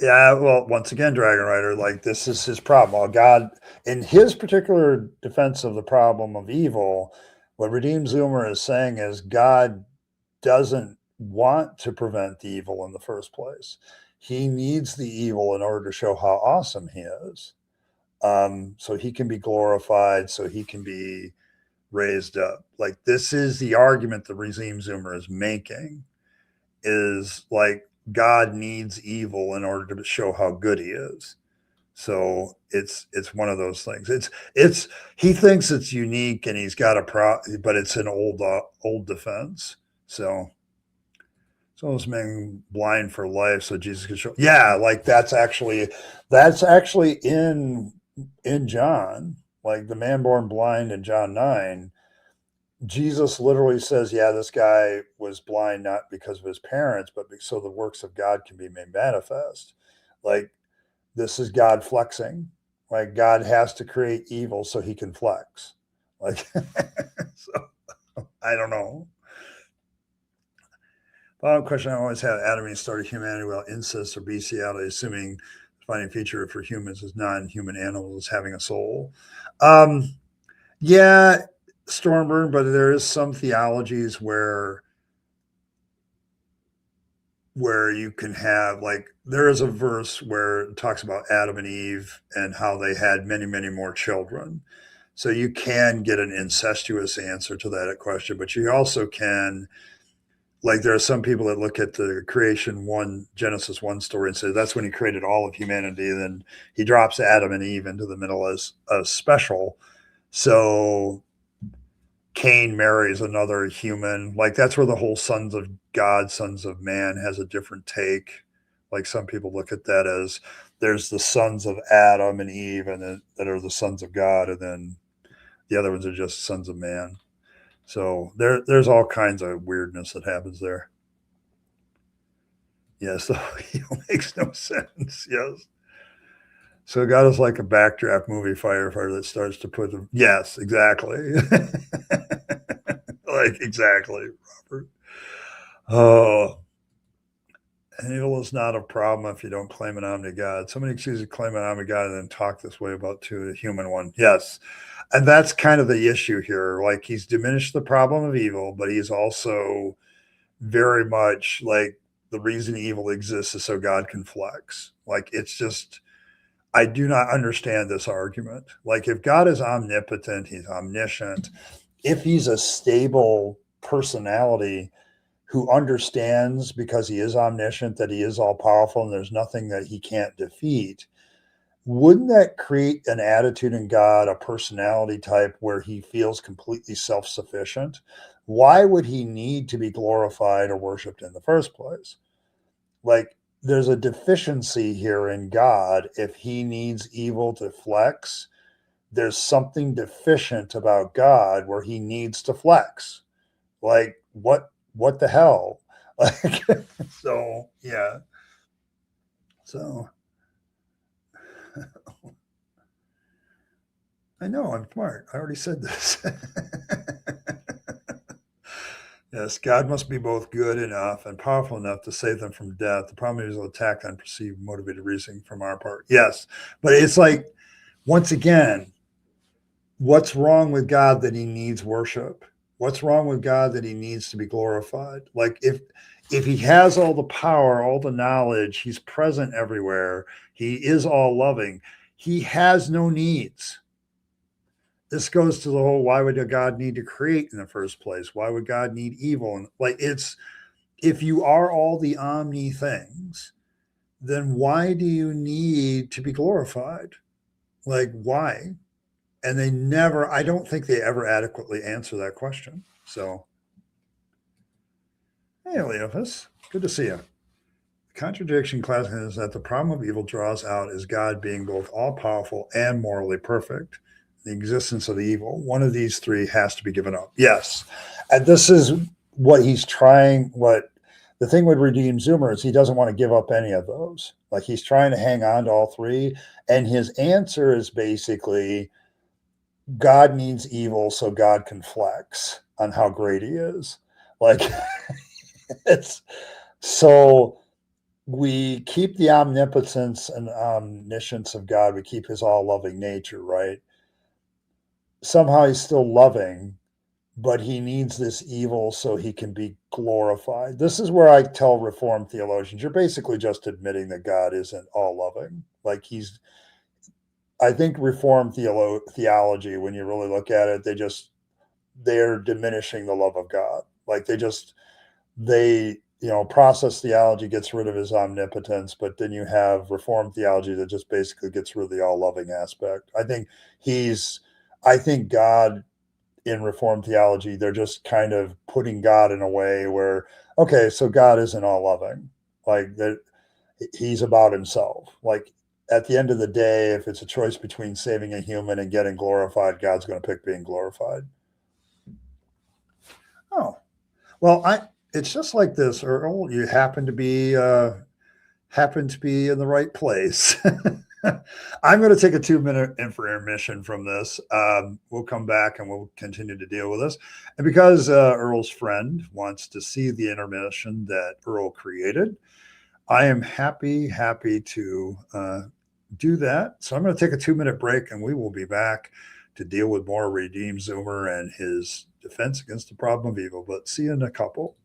yeah, well, once again, Dragon Rider, like this is his problem. Well, God, in his particular defense of the problem of evil, what Redeemed Zoomer is saying is God doesn't want to prevent the evil in the first place. He needs the evil in order to show how awesome he is. So he can be glorified, so he can be raised up. Like this is the argument the Redeemed Zoomer is making, is like God needs evil in order to show how good he is. So it's one of those things. It's he thinks it's unique and he's got but it's an old defense. So those men blind for life, so Jesus could show. Yeah, like that's actually in John, like the man born blind in John 9. Jesus literally says, yeah, this guy was blind not because of his parents, but so the works of God can be made manifest. Like this is God flexing. Like God has to create evil so he can flex. Like, so I don't know. Final question I always had: Adam and Eve started humanity without incest or bestiality, assuming the defining feature for humans is non-human animals having a soul. Yeah, Stormburn, but there is some theologies where you can have, like, there is a verse where it talks about Adam and Eve and how they had many, many more children. So you can get an incestuous answer to that question, but you also can, like, there are some people that look at the creation one, Genesis 1 story and say that's when he created all of humanity. Then he drops Adam and Eve into the middle as a special. So Cain marries another human. Like that's where the whole sons of God, sons of man has a different take. Like some people look at that as there's the sons of Adam and Eve and then that are the sons of God, and then the other ones are just sons of man. So there's all kinds of weirdness that happens there. Yes, so it makes no sense. Yes. So God is like a backdraft movie firefighter that starts to put them. Yes, exactly. Like exactly, Robert. Oh, evil is not a problem if you don't claim an omni-God. Somebody accuses claim an omni-God and then talk this way about to a human one. Yes. And that's kind of the issue here. Like he's diminished the problem of evil, but he's also very much like the reason evil exists is so God can flex. Like it's just, I do not understand this argument. Like if God is omnipotent, he's omniscient, if he's a stable personality who understands because he is omniscient that he is all powerful and there's nothing that he can't defeat, wouldn't that create an attitude in God, a personality type where he feels completely self-sufficient? Why would he need to be glorified or worshiped in the first place? Like there's a deficiency here in God. If he needs evil to flex, there's something deficient about God where he needs to flex. Like what the hell? Like so yeah. So I know I'm smart. I already said this. Yes, God must be both good enough and powerful enough to save them from death. The problem is attack on perceived motivated reasoning from our part. Yes, but it's like, once again, what's wrong with God that he needs worship? What's wrong with God that he needs to be glorified? Like if he has all the power, all the knowledge, he's present everywhere, he is all loving, he has no needs. This goes to the whole, why would a God need to create in the first place? Why would God need evil? And like, it's, if you are all the omni things, then why do you need to be glorified? Like, why? And they never, I don't think they ever adequately answer that question. So, hey, Leophus, good to see you. The contradiction classic is that the problem of evil draws out is God being both all powerful and morally perfect. The existence of the evil, one of these three has to be given up. Yes. And this is what he's trying, what the thing with Redeem Zoomer is he doesn't want to give up any of those. Like he's trying to hang on to all three. And his answer is basically God needs evil so God can flex on how great he is. Like it's so we keep the omnipotence and omniscience of God. We keep his all loving nature, right? Somehow he's still loving, but he needs this evil so he can be glorified. This is where I tell Reformed theologians, you're basically just admitting that God isn't all loving. Like I think Reformed theology, when you really look at it, they're diminishing the love of God. Like process theology gets rid of his omnipotence, but then you have Reformed theology that just basically gets rid of the all loving aspect. I think God in Reformed theology, they're just kind of putting God in a way where, okay, so God isn't all loving, like that he's about himself. Like at the end of the day, if it's a choice between saving a human and getting glorified, God's going to pick being glorified. Oh, well, it's just like this, Earl. You happen to be in the right place. I'm going to take a 2-minute intermission from this. We'll come back and we'll continue to deal with this. And because Earl's friend wants to see the intermission that Earl created, I am happy to do that. So I'm going to take a 2-minute break and we will be back to deal with more Redeem Zoomer and his defense against the problem of evil. But see you in a couple.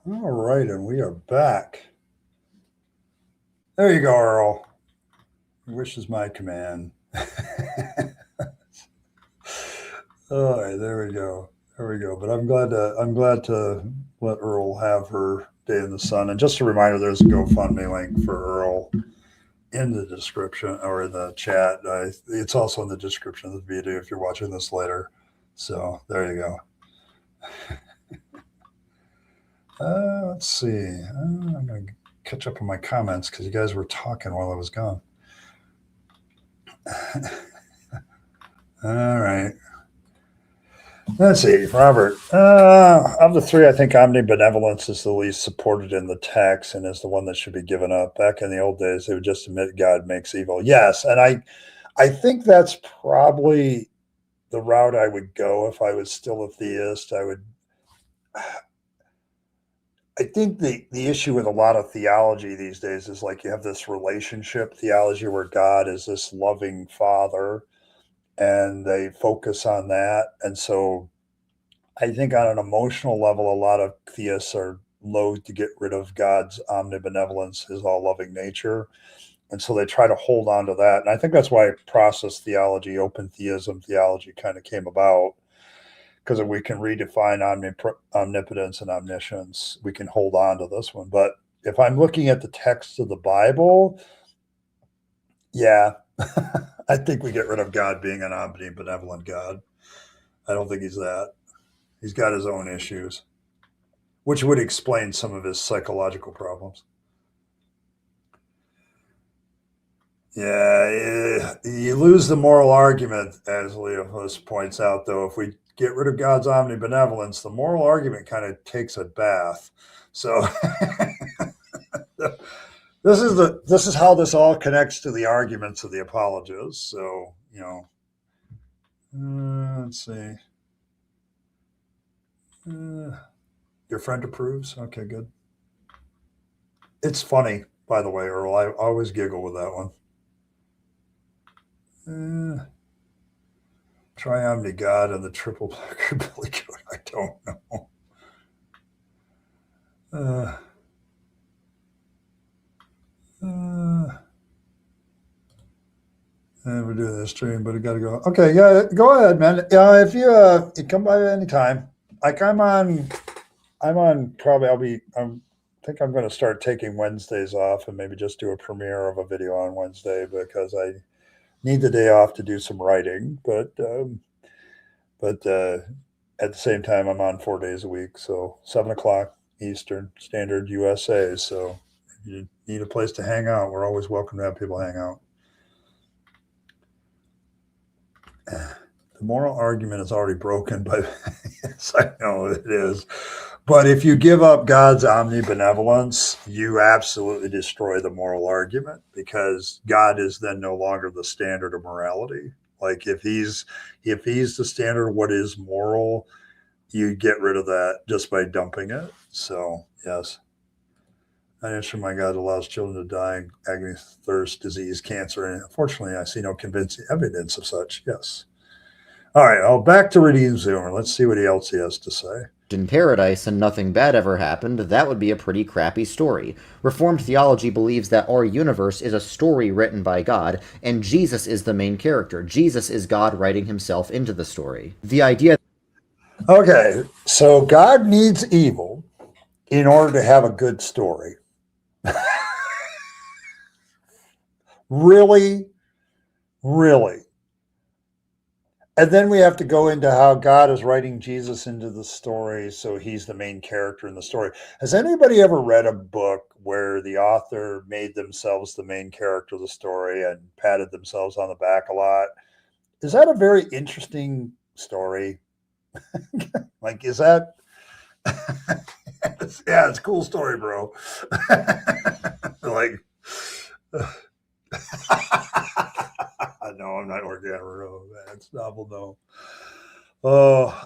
All right, and we are back. There you go, Earl. Wish is my command. All right, there we go. But I'm glad to let Earl have her day in the sun. And just a reminder, there's a GoFundMe link for Earl in the description or in the chat. It's also in the description of the video if you're watching this later. So there you go. Let's see. I'm going to catch up on my comments because you guys were talking while I was gone. All right. Let's see, Robert. Of the three, I think omnibenevolence is the least supported in the text and is the one that should be given up. Back in the old days, they would just admit God makes evil. Yes, and I think that's probably the route I would go if I was still a theist. I think the issue with a lot of theology these days is like you have this relationship theology where God is this loving father and they focus on that. And so I think on an emotional level, a lot of theists are loath to get rid of God's omnibenevolence, his all loving nature. And so they try to hold on to that. And I think that's why process theology, open theism theology kind of came about, because if we can redefine omnipotence and omniscience, we can hold on to this one. But if I'm looking at the text of the Bible, yeah, I think we get rid of God being an omnibenevolent God. I don't think he's that. He's got his own issues, which would explain some of his psychological problems. Yeah, you lose the moral argument, as Leopold points out, though. If we get rid of God's omnibenevolence, the moral argument kind of takes a bath. So this is how this all connects to the arguments of the apologists. So, let's see. Your friend approves? Okay, good. It's funny, by the way, Earl. I always giggle with that one. Try Omni God and the triple blacker Billy Goat. I don't know. And we're doing this stream, but I got to go. Okay, yeah, go ahead, man. Yeah, if you come by anytime. Like I'm on probably. I think I'm going to start taking Wednesdays off and maybe just do a premiere of a video on Wednesday because I need the day off to do some writing. But at the same time, I'm on 4 days a week, so 7:00 Eastern Standard USA. So if you need a place to hang out, we're always welcome to have people hang out. The moral argument is already broken, but yes, I know it is. But if you give up God's omnibenevolence, you absolutely destroy the moral argument because God is then no longer the standard of morality. Like if he's the standard of what is moral, you get rid of that just by dumping it. So yes. I answer my God allows children to die, agony, thirst, disease, cancer, and unfortunately I see no convincing evidence of such. Yes. All right, back to Redeem Zoomer. Let's see what else he has to say. In paradise and nothing bad ever happened, that would be a pretty crappy story. Reformed theology believes that our universe is a story written by God, and Jesus is the main character. Jesus is God writing himself into the story. The idea... Okay, so God needs evil in order to have a good story. Really? Really? And then we have to go into how God is writing Jesus into the story, so he's the main character in the story. Has anybody ever read a book where the author made themselves the main character of the story and patted themselves on the back a lot? Is that a very interesting story? Like, is that... Yeah, it's a cool story, bro. Like... No, I'm not working on a road. It's novel, no.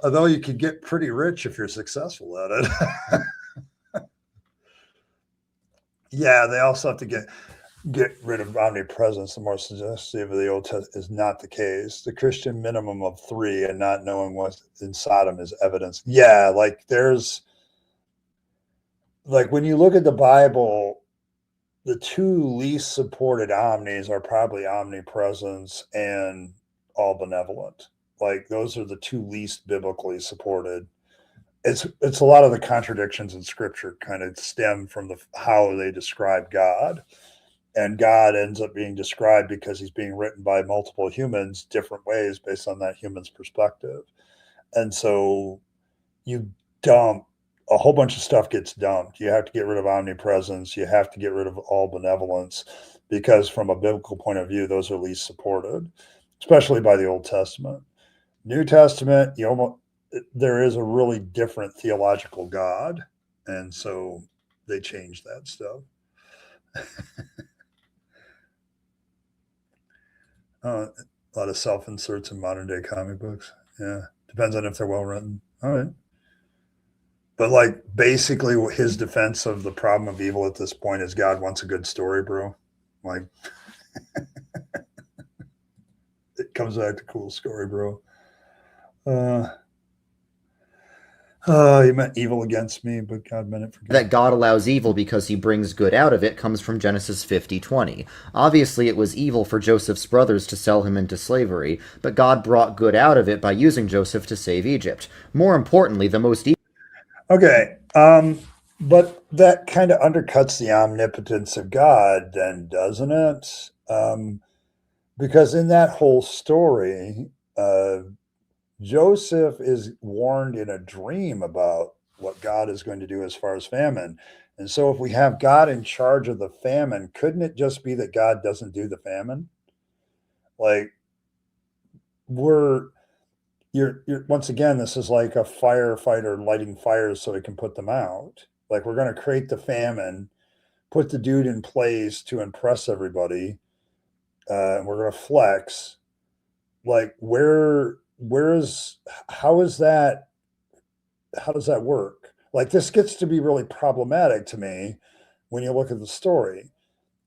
Although you can get pretty rich if you're successful at it. Yeah, they also have to get rid of omnipresence. The more suggestive of the Old Testament is not the case. The Christian minimum of 3 and not knowing what's in Sodom is evidence. Yeah, like there's... Like when you look at the Bible, the 2 least supported omnis are probably omnipresence and all benevolent. Like those are the 2 least biblically supported. It's a lot of the contradictions in scripture kind of stem from how they describe God. and God ends up being described because he's being written by multiple humans different ways based on that human's perspective. And so you dump a whole bunch of stuff gets dumped. You have to get rid of omnipresence. You have to get rid of all benevolence because from a biblical point of view, those are least supported, especially by the Old Testament. New Testament, there is a really different theological God. And so they changed that stuff. A lot of self-inserts in modern day comic books. Yeah. Depends on if they're well written. All right. But like basically his defense of the problem of evil at this point is God wants a good story, bro. Like it comes back to cool story, bro. You meant evil against me, but God meant it for good. That God allows evil because he brings good out of it comes from Genesis 50:20. Obviously, it was evil for Joseph's brothers to sell him into slavery, but God brought good out of it by using Joseph to save Egypt. More importantly, the most evil... Okay, but that kind of undercuts the omnipotence of God, then, doesn't it? Because in that whole story, Joseph is warned in a dream about what God is going to do as far as famine. And so if we have God in charge of the famine, couldn't it just be that God doesn't do the famine? Like you're once again, this is like a firefighter lighting fires so he can put them out. Like we're going to create the famine, put the dude in place to impress everybody, and we're going to flex. Like where's how is that how does that work? Like this gets to be really problematic to me when you look at the story.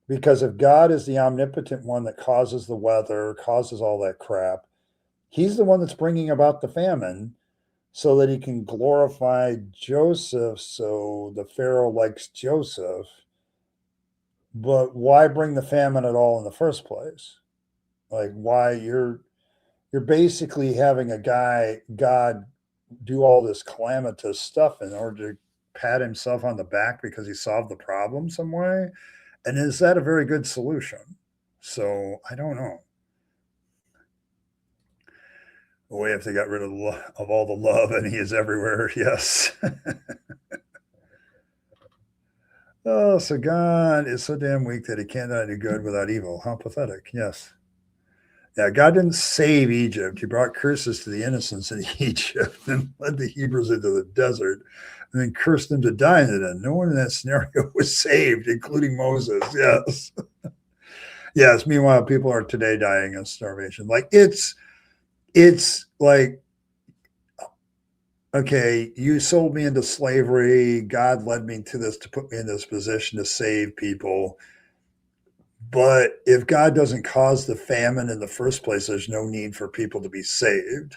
Because if God is the omnipotent one that causes the weather, causes all that crap, he's the one that's bringing about the famine so that he can glorify Joseph so the Pharaoh likes Joseph. But why bring the famine at all in the first place? Like why you're basically having God do all this calamitous stuff in order to pat himself on the back because he solved the problem some way. And is that a very good solution? So I don't know. We have to get rid of all the love, and he is everywhere. Yes. Oh, so God is so damn weak that he cannot do good without evil. How pathetic. Yes. Yeah, God didn't save Egypt. He brought curses to the innocents in Egypt and led the Hebrews into the desert and then cursed them to die in it. And no one in that scenario was saved, including Moses. Yes. Yes. Meanwhile, people are today dying of starvation. Like it's like, okay, you sold me into slavery. God led me to this to put me in this position to save people. But if God doesn't cause the famine in the first place, there's no need for people to be saved.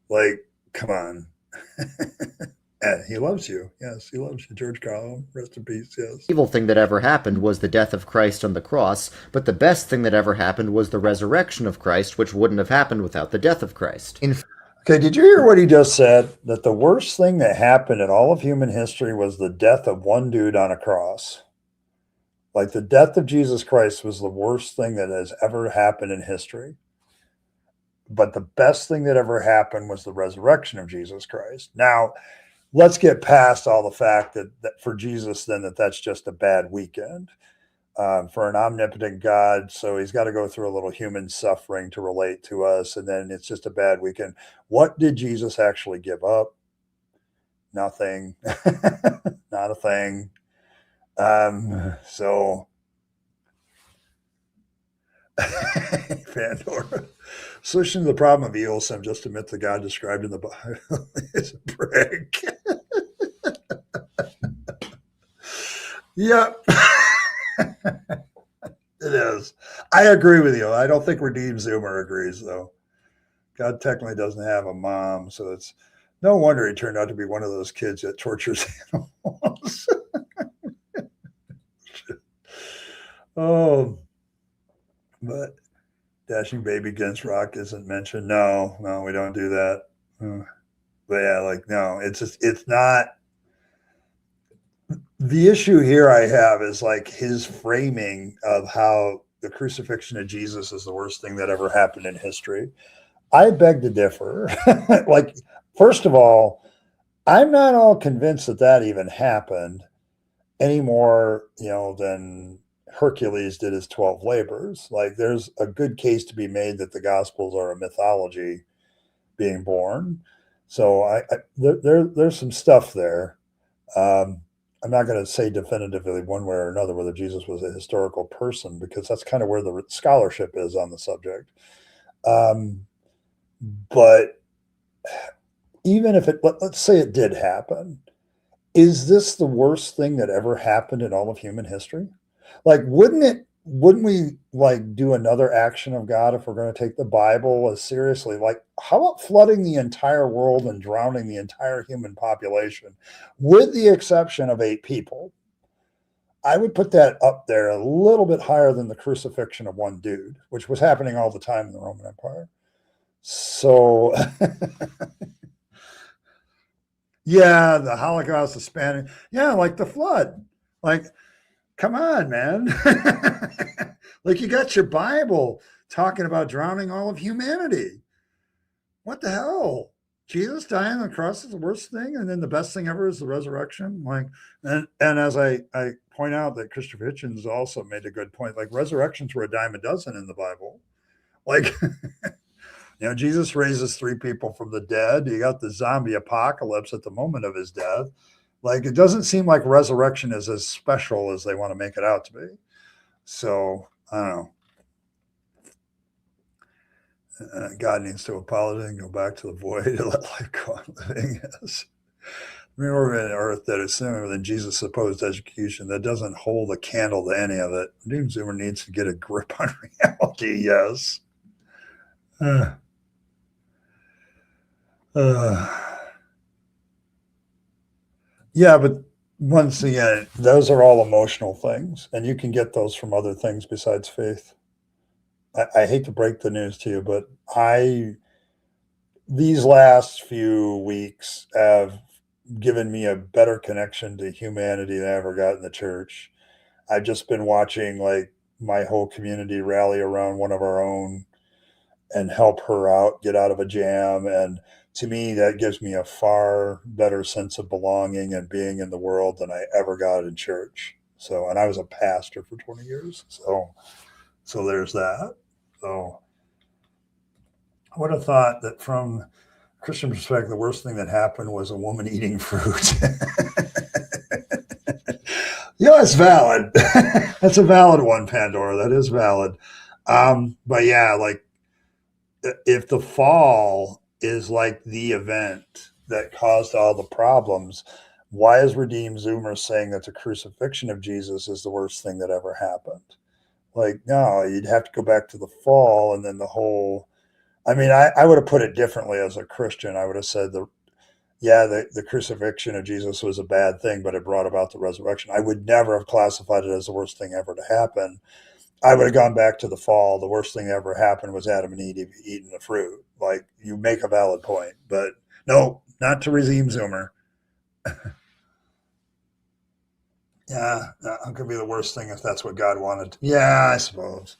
Like, come on. And he loves you. Yes, he loves you, George Carlin. Rest in peace. Yes. evil thing that ever happened was the death of Christ on the cross, but the best thing that ever happened was the resurrection of Christ, which wouldn't have happened without the death of Christ. Okay, did you hear what he just said? That the worst thing that happened in all of human history was the death of one dude on a cross. Like the death of Jesus Christ was the worst thing that has ever happened in history. But the best thing that ever happened was the resurrection of Jesus Christ. Now, let's get past all the fact that for Jesus, then that's just a bad weekend for an omnipotent God. So he's got to go through a little human suffering to relate to us. And then it's just a bad weekend. What did Jesus actually give up? Nothing. Not a thing. So Pandora. Solution to the problem of evil, some just admit the God described in the Bible is a prick. Yep. It is. I agree with you. I don't think Redeemed Zoomer agrees, though. God technically doesn't have a mom, so it's no wonder he turned out to be one of those kids that tortures animals. Oh, but Dashing Baby Against Rock isn't mentioned. No, we don't do that. But yeah, like, no, it's just, it's not. The issue here I have is like his framing of how the crucifixion of Jesus is the worst thing that ever happened in history. I beg to differ. Like, first of all, I'm not all convinced that that even happened any more, than Hercules did his 12 labors. Like, there's a good case to be made that the Gospels are a mythology being born. So there's some stuff there. Um, I'm not going to say definitively one way or another whether Jesus was a historical person, because that's kind of where the scholarship is on the subject. Um, but even if let's say it did happen, is this the worst thing that ever happened in all of human history? Like, wouldn't we like do another action of God if we're going to take the Bible as seriously? Like, how about flooding the entire world and drowning the entire human population, with the exception of 8 people? I would put that up there a little bit higher than the crucifixion of one dude, which was happening all the time in the Roman Empire. So, yeah, the Holocaust, the Spanish, yeah, like the flood. Like, come on, man. Like, you got your Bible talking about drowning all of humanity. What the hell? Jesus dying on the cross is the worst thing, and then the best thing ever is the resurrection. Like, and as I point out, that Christopher Hitchens also made a good point. Like, resurrections were a dime a dozen in the Bible. Like, Jesus raises 3 people from the dead. You got the zombie apocalypse at the moment of his death. Like, it doesn't seem like resurrection is as special as they want to make it out to be. So I don't know. God needs to apologize and go back to the void and let life go on living as. I mean, we're in an earth that is similar than Jesus' supposed execution that doesn't hold a candle to any of it. Doom Zoomer needs to get a grip on reality, yes. Yeah, but once again, those are all emotional things, and you can get those from other things besides faith. I hate to break the news to you, but these last few weeks have given me a better connection to humanity than I ever got in the church. I've just been watching like my whole community rally around one of our own and help her out, get out of a jam. And to me, that gives me a far better sense of belonging and being in the world than I ever got in church. So, and I was a pastor for 20 years. So there's that. So I would have thought that from Christian perspective, the worst thing that happened was a woman eating fruit. Yeah, it's valid. That's a valid one, Pandora. That is valid. But yeah, like, if the fall is like the event that caused all the problems, why is Redeemed Zoomer saying that the crucifixion of Jesus is the worst thing that ever happened? Like, no, you'd have to go back to the fall and then the whole. I mean, I would have put it differently as a Christian. I would have said the crucifixion of Jesus was a bad thing, but it brought about the resurrection. I would never have classified it as the worst thing ever to happen. I would have gone back to the fall. The worst thing that ever happened was Adam and Eve eating the fruit. Like, you make a valid point, but no, not to Redeem Zoomer. Yeah, that could be the worst thing if that's what God wanted. Yeah, I suppose.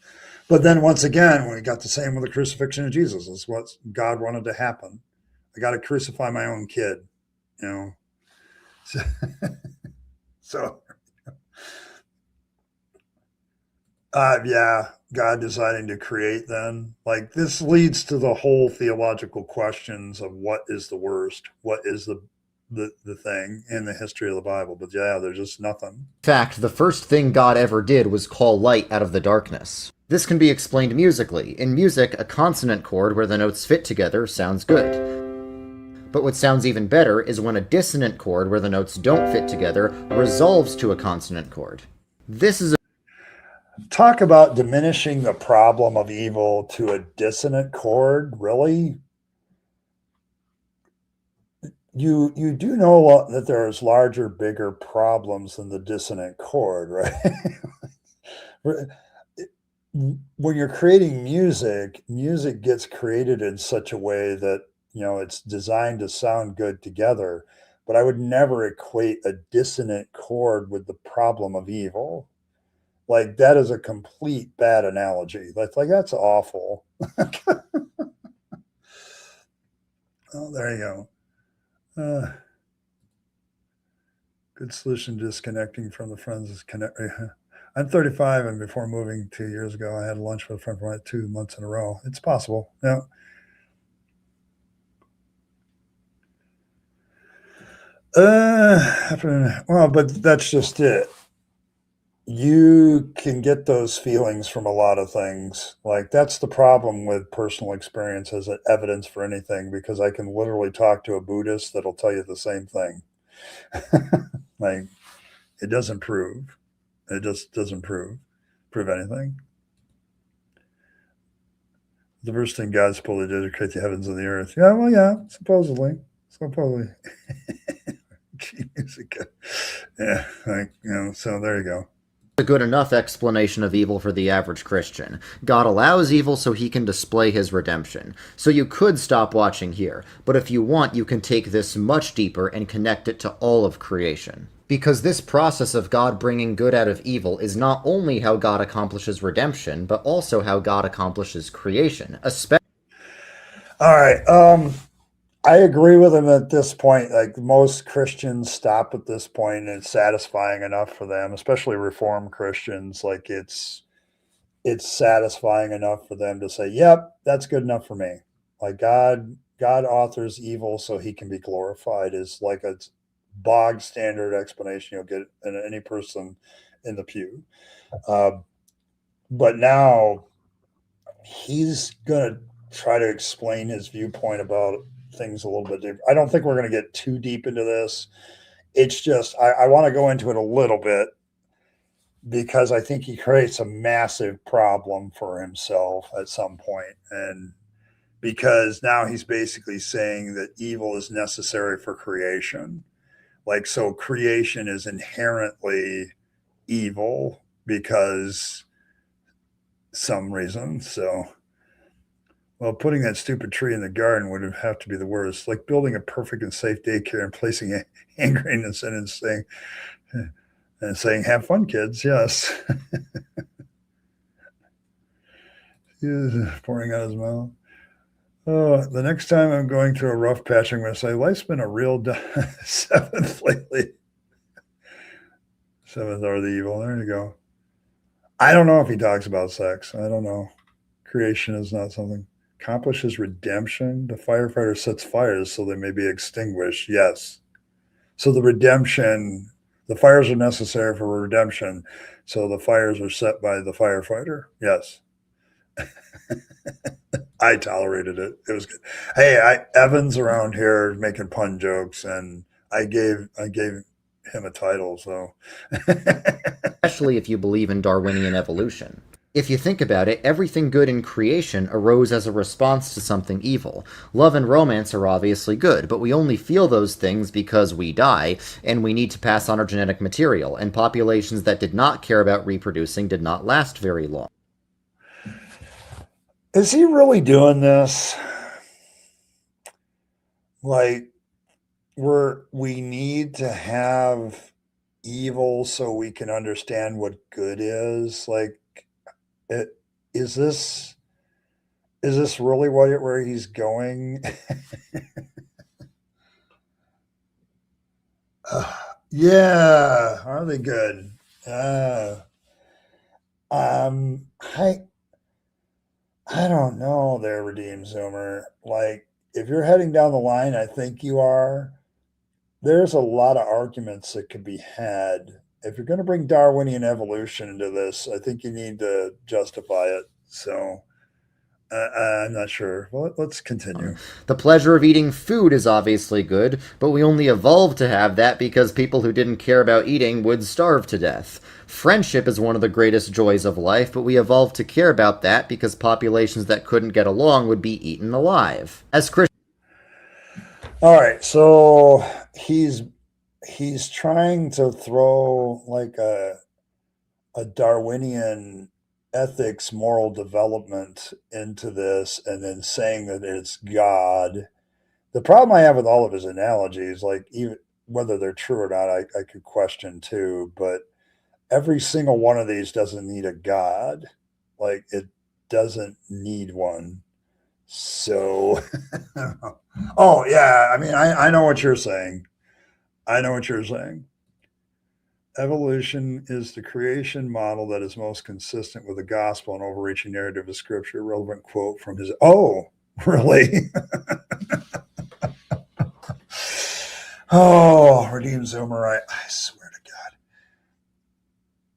But then once again, we got the same with the crucifixion of Jesus. It's what God wanted to happen. I got to crucify my own kid, you know. So, so yeah, God deciding to create then. Like, this leads to the whole theological questions of what is the worst, what is the thing in the history of the Bible. But yeah, there's just nothing. In fact, the first thing God ever did was call light out of the darkness. This can be explained musically. In music, a consonant chord where the notes fit together sounds good. But what sounds even better is when a dissonant chord where the notes don't fit together resolves to a consonant chord. This is Talk about diminishing the problem of evil to a dissonant chord, really? You do know that there's larger, bigger problems than the dissonant chord, right? When you're creating music, music gets created in such a way that, it's designed to sound good together. but I would never equate a dissonant chord with the problem of evil. Like, that is a complete bad analogy. That's awful. Oh, there you go. Good solution, disconnecting from the friends is connect. I'm 35, and before moving 2 years ago, I had lunch with a friend for 2 months in a row. It's possible. Yeah. Well, but that's just it. You can get those feelings from a lot of things. Like, that's the problem with personal experience as evidence for anything, because I can literally talk to a Buddhist that'll tell you the same thing. Like, it doesn't prove. It just doesn't prove anything. The first thing God's supposed to do to create the heavens and the earth. Yeah, well, yeah, supposedly. Yeah, so there you go. A good enough explanation of evil for the average Christian. God allows evil so he can display his redemption. So you could stop watching here, but if you want, you can take this much deeper and connect it to all of creation. Because this process of God bringing good out of evil is not only how God accomplishes redemption, but also how God accomplishes creation. All right. I agree with him at this point. Like, most Christians stop at this point, and it's satisfying enough for them, especially Reformed Christians. Like, it's satisfying enough for them to say, "Yep, that's good enough for me." Like, God authors evil so he can be glorified is like a bog standard explanation you'll get in any person in the pew. But now he's going to try to explain his viewpoint about things a little bit different. I don't think we're going to get too deep into this. It's just, I want to go into it a little bit, because I think he creates a massive problem for himself at some point. And because now he's basically saying that evil is necessary for creation. Like, so creation is inherently evil because some reason. So, well, putting that stupid tree in the garden would have to be the worst. Like building a perfect and safe daycare and placing hand grenades in and saying, "Have fun, kids." Yes. He was pouring out his mouth. Oh, the next time I'm going through a rough patch, I'm going to say, "Life's been a real seventh lately." Seventh are the evil. There you go. I don't know if he talks about sex. I don't know. Creation is not something. Accomplishes redemption. The firefighter sets fires so they may be extinguished. Yes. So the fires are necessary for redemption. So the fires are set by the firefighter. Yes. I tolerated it. It was good. Hey, Evan's around here making pun jokes, and I gave him a title. So, Especially if you believe in Darwinian evolution. If you think about it, everything good in creation arose as a response to something evil. Love and romance are obviously good, but we only feel those things because we die, and we need to pass on our genetic material, and populations that did not care about reproducing did not last very long. is he really doing this? Like, we need to have evil so we can understand what good is. Like, is this really where he's going? Yeah, are they good? I don't know there, Redeem Zoomer. Like, if you're heading down the line, I think you are. There's a lot of arguments that could be had. If you're going to bring Darwinian evolution into this, I think you need to justify it. So, I'm not sure. Well, let's continue. The pleasure of eating food is obviously good, but we only evolved to have that because people who didn't care about eating would starve to death. Friendship is one of the greatest joys of life, but we evolved to care about that because populations that couldn't get along would be eaten alive. As Christians, All right, so he's trying to throw like a Darwinian ethics, moral development into this, and then saying that it's God. The problem I have with all of his analogies, like, even whether they're true or not, I could question too, but every single one of these doesn't need a God. Like it doesn't need one. So, oh yeah, I mean, I know what you're saying. I know what you're saying. Evolution is the creation model that is most consistent with the gospel and overreaching narrative of scripture. Relevant quote from his. Oh, really? Oh, Redeemed Zoomer, I swear to God.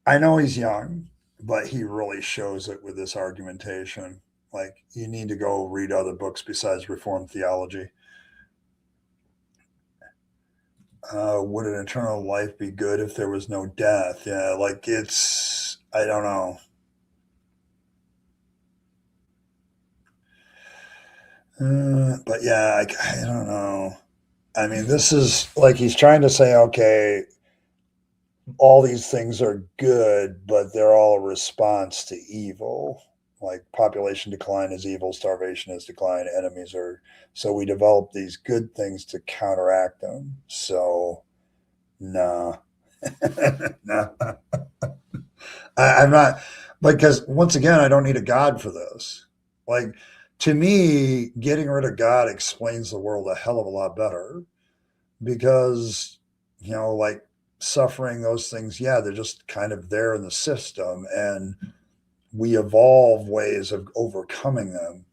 I know he's young, but he really shows it with this argumentation. Like, you need to go read other books besides Reformed theology. Would an eternal life be good if there was no death? Yeah, like it's, I don't know. But yeah, I don't know. I mean, this is like he's trying to say, okay, all these things are good, but they're all a response to evil. Like population decline is evil, starvation is decline, enemies are. So we develop these good things to counteract them. So, nah. Nah. I'm not, because once again, I don't need a God for this. Like, to me, getting rid of God explains the world a hell of a lot better because, like suffering, those things, yeah, they're just kind of there in the system and we evolve ways of overcoming them.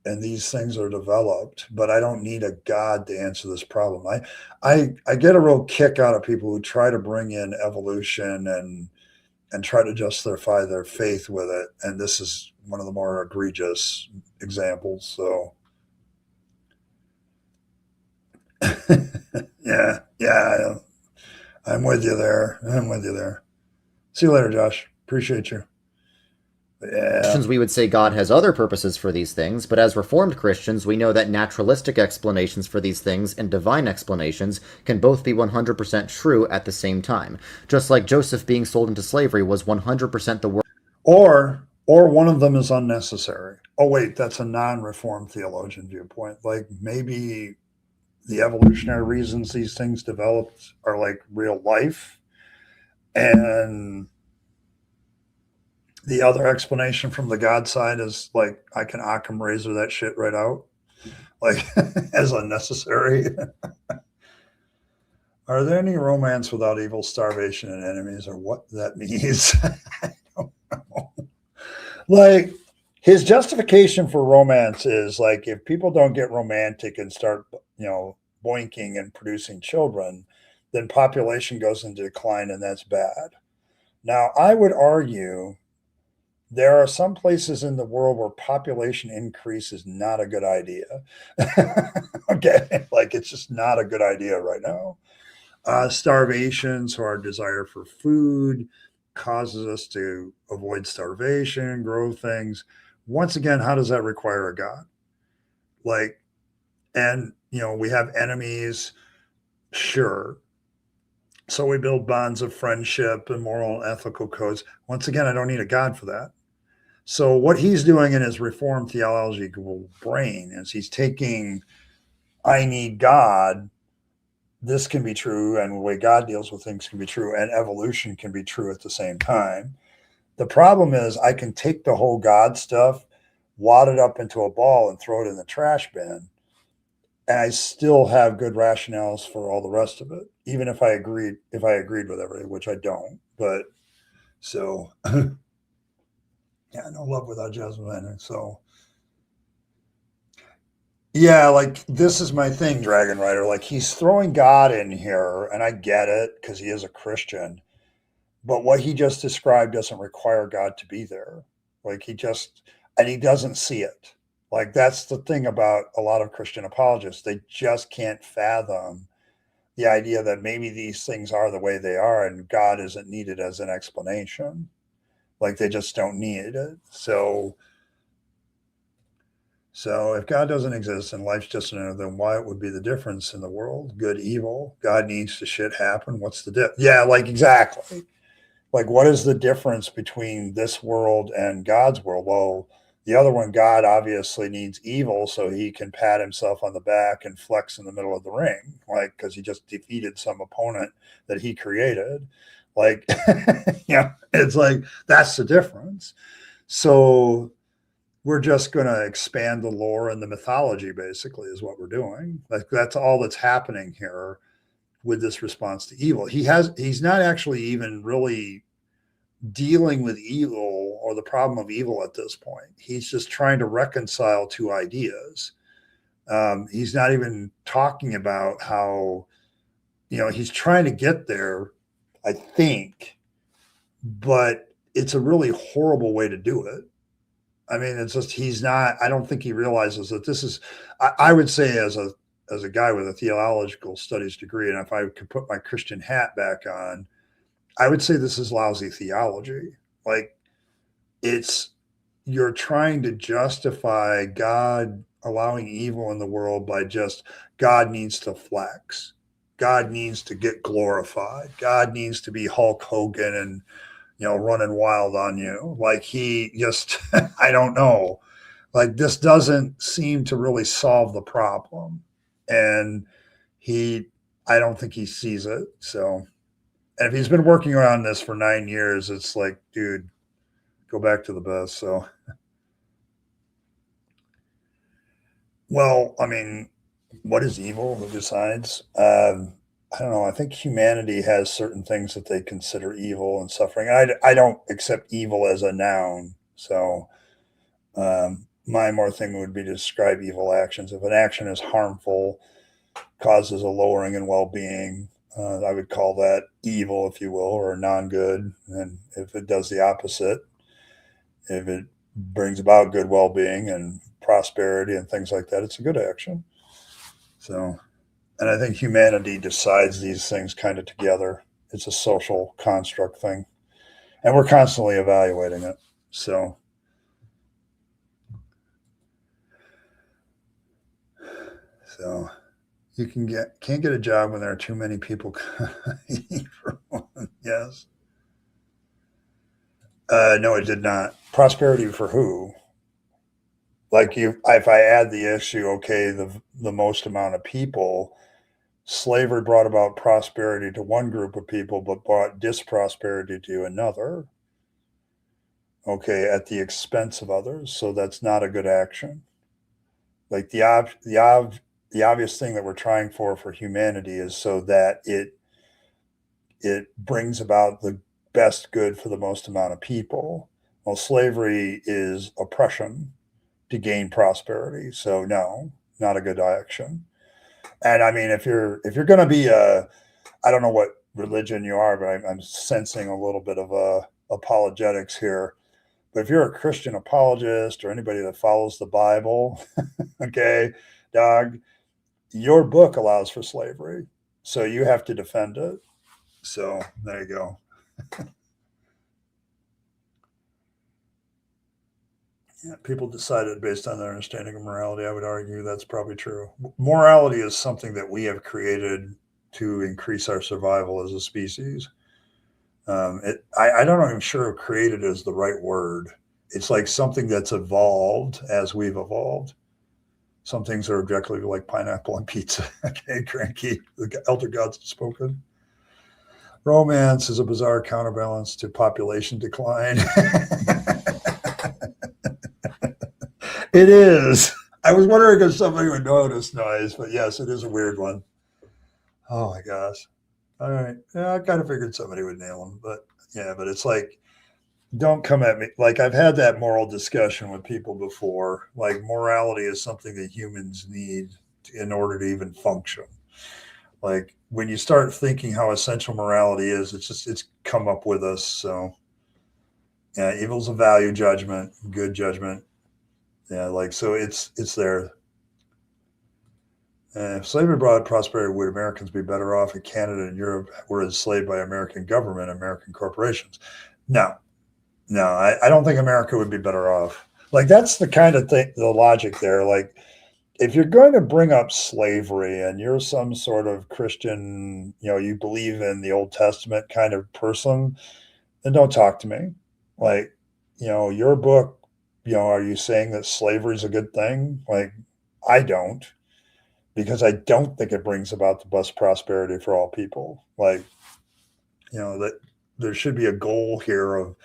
And these things are developed, but I don't need a God to answer this problem. I get a real kick out of people who try to bring in evolution and try to justify their faith with it. And this is one of the more egregious examples. So, yeah, I'm with you there. I'm with you there. See you later, Josh. Appreciate you. Yeah. Christians, we would say God has other purposes for these things, but as Reformed Christians, we know that naturalistic explanations for these things and divine explanations can both be 100% true at the same time. Just like Joseph being sold into slavery was 100% the word. Or one of them is unnecessary. Oh, wait, that's a non-Reformed theologian viewpoint. Like maybe the evolutionary reasons these things developed are like real life. And the other explanation from the God side is like I can Occam razor that shit right out, like as unnecessary. Are there any romance without evil, starvation, and enemies, or what that means? I don't know. Like his justification for romance is like if people don't get romantic and start, boinking and producing children, then population goes into decline, and that's bad. Now, I would argue there are some places in the world where population increase is not a good idea. Okay, like it's just not a good idea right now. Starvation, so our desire for food causes us to avoid starvation, grow things. Once again, how does that require a God? Like, and we have enemies, sure. So we build bonds of friendship and moral and ethical codes. Once again, I don't need a God for that. So what he's doing in his Reformed theological brain is he's taking, I need God. This can be true, and the way God deals with things can be true, and evolution can be true at the same time. The problem is I can take the whole God stuff, wad it up into a ball, and throw it in the trash bin, and I still have good rationales for all the rest of it, even if I agreed with everything, which I don't. But so yeah, no love without Jasmine. So yeah, like this is my thing, Dragon Rider. Like he's throwing God in here, and I get it because he is a Christian. But what he just described doesn't require God to be there. Like and he doesn't see it. Like that's the thing about a lot of Christian apologists. They just can't fathom the idea that maybe these things are the way they are and God isn't needed as an explanation. Like they just don't need it. So if God doesn't exist and life's just another, then why it would be the difference in the world? Good, evil. God needs to shit happen. What's the Yeah, like exactly. Like what is the difference between this world and God's world? Well, The other one, God obviously needs evil so he can pat himself on the back and flex in the middle of the ring, like, because he just defeated some opponent that he created. Like, yeah, it's like, that's the difference. So we're just going to expand the lore and the mythology, basically, is what we're doing. Like, that's all that's happening here with this response to evil. He's not actually even really dealing with evil or the problem of evil at this point. He's just trying to reconcile two ideas. He's not even talking about how, he's trying to get there, I think, but it's a really horrible way to do it. I mean, it's just, I don't think he realizes that this is, I would say as a guy with a theological studies degree, and if I could put my Christian hat back on, I would say this is lousy theology. Like, you're trying to justify God allowing evil in the world by just, God needs to flex. God needs to get glorified. God needs to be Hulk Hogan and, running wild on you. Like, he just, I don't know. Like, this doesn't seem to really solve the problem. And I don't think he sees it. So, and if he's been working on this for 9 years, it's like, dude, go back to the best. So, well, I mean, what is evil? Who decides? I don't know. I think humanity has certain things that they consider evil and suffering. I don't accept evil as a noun. So, my more thing would be to describe evil actions. If an action is harmful, causes a lowering in well-being, I would call that evil, if you will, or non-good. And if it does the opposite, if it brings about good well-being and prosperity and things like that, it's a good action. So, and I think humanity decides these things kind of together. It's a social construct thing, and we're constantly evaluating it. So, you can't get a job when there are too many people for one. Yes. No, it did not. Prosperity for who? Like, if I add the issue, okay, the most amount of people, slavery brought about prosperity to one group of people, but brought disprosperity to another. Okay, at the expense of others. So that's not a good action. Like, the obvious thing that we're trying for humanity is so that it brings about the best good for the most amount of people. Well, slavery is oppression to gain prosperity. So no, not a good action. And I mean, if you're going to be I don't know what religion you are, but I'm sensing a little bit of apologetics here. But if you're a Christian apologist or anybody that follows the Bible, okay, dog, your book allows for slavery. So you have to defend it. So there you go. Yeah, people decided based on their understanding of morality. I would argue that's probably true. Morality is something that we have created to increase our survival as a species. I don't even sure created is the right word. It's like something that's evolved as we've evolved. Some things are objectively like pineapple and pizza. Okay, cranky. The elder gods have spoken. Romance is a bizarre counterbalance to population decline. It is. I was wondering if somebody would notice noise, but yes, it is a weird one. Oh my gosh. All right. Yeah, I kind of figured somebody would nail them, but yeah, but it's like, don't come at me. Like, I've had that moral discussion with people before. Like, morality is something that humans need in order to even function. Like, when you start thinking how essential morality is, it's come up with us. So yeah, evil's a value judgment, good judgment. Yeah, like, so it's there. If slavery brought prosperity, would Americans be better off if Canada and Europe were enslaved by American government, American corporations? No, I don't think America would be better off. Like, that's the kind of thing, the logic there. Like, if you're going to bring up slavery and you're some sort of Christian, you believe in the Old Testament kind of person, then don't talk to me. Like, your book, are you saying that slavery is a good thing? Like, I don't, because I don't think it brings about the best prosperity for all people. Like, that there should be a goal here of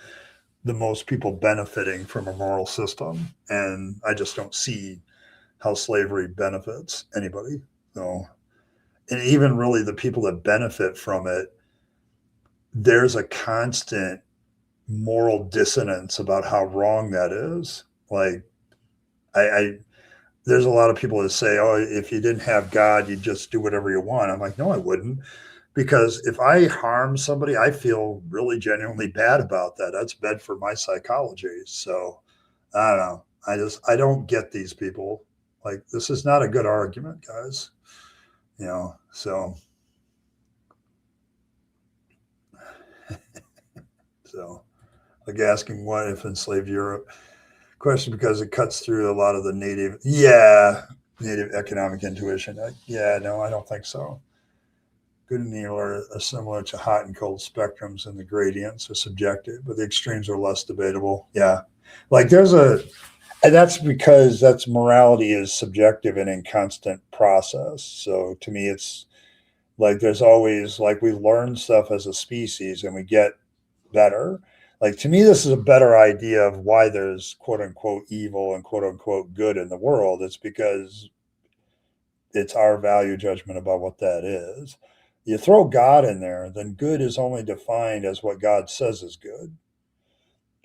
the most people benefiting from a moral system. And I just don't see how slavery benefits anybody. So, and even really the people that benefit from it, there's a constant moral dissonance about how wrong that is. Like, I there's a lot of people that say, oh, if you didn't have God, you'd just do whatever you want. I'm like, no, I wouldn't. Because if I harm somebody, I feel really genuinely bad about that. That's bad for my psychology. So I don't know. I don't get these people. Like, this is not a good argument, guys. So like asking what if enslaved Europe question, because it cuts through a lot of the native economic intuition. No, I don't think so. Good and evil are similar to hot and cold spectrums, and the gradients are subjective, but the extremes are less debatable. Yeah. Like and that's because morality is subjective and in constant process. So to me, it's like there's always, like, we learn stuff as a species and we get better. Like, to me, this is a better idea of why there's quote unquote evil and quote unquote good in the world. It's because it's our value judgment about what that is. You throw God in there, then good is only defined as what God says is good.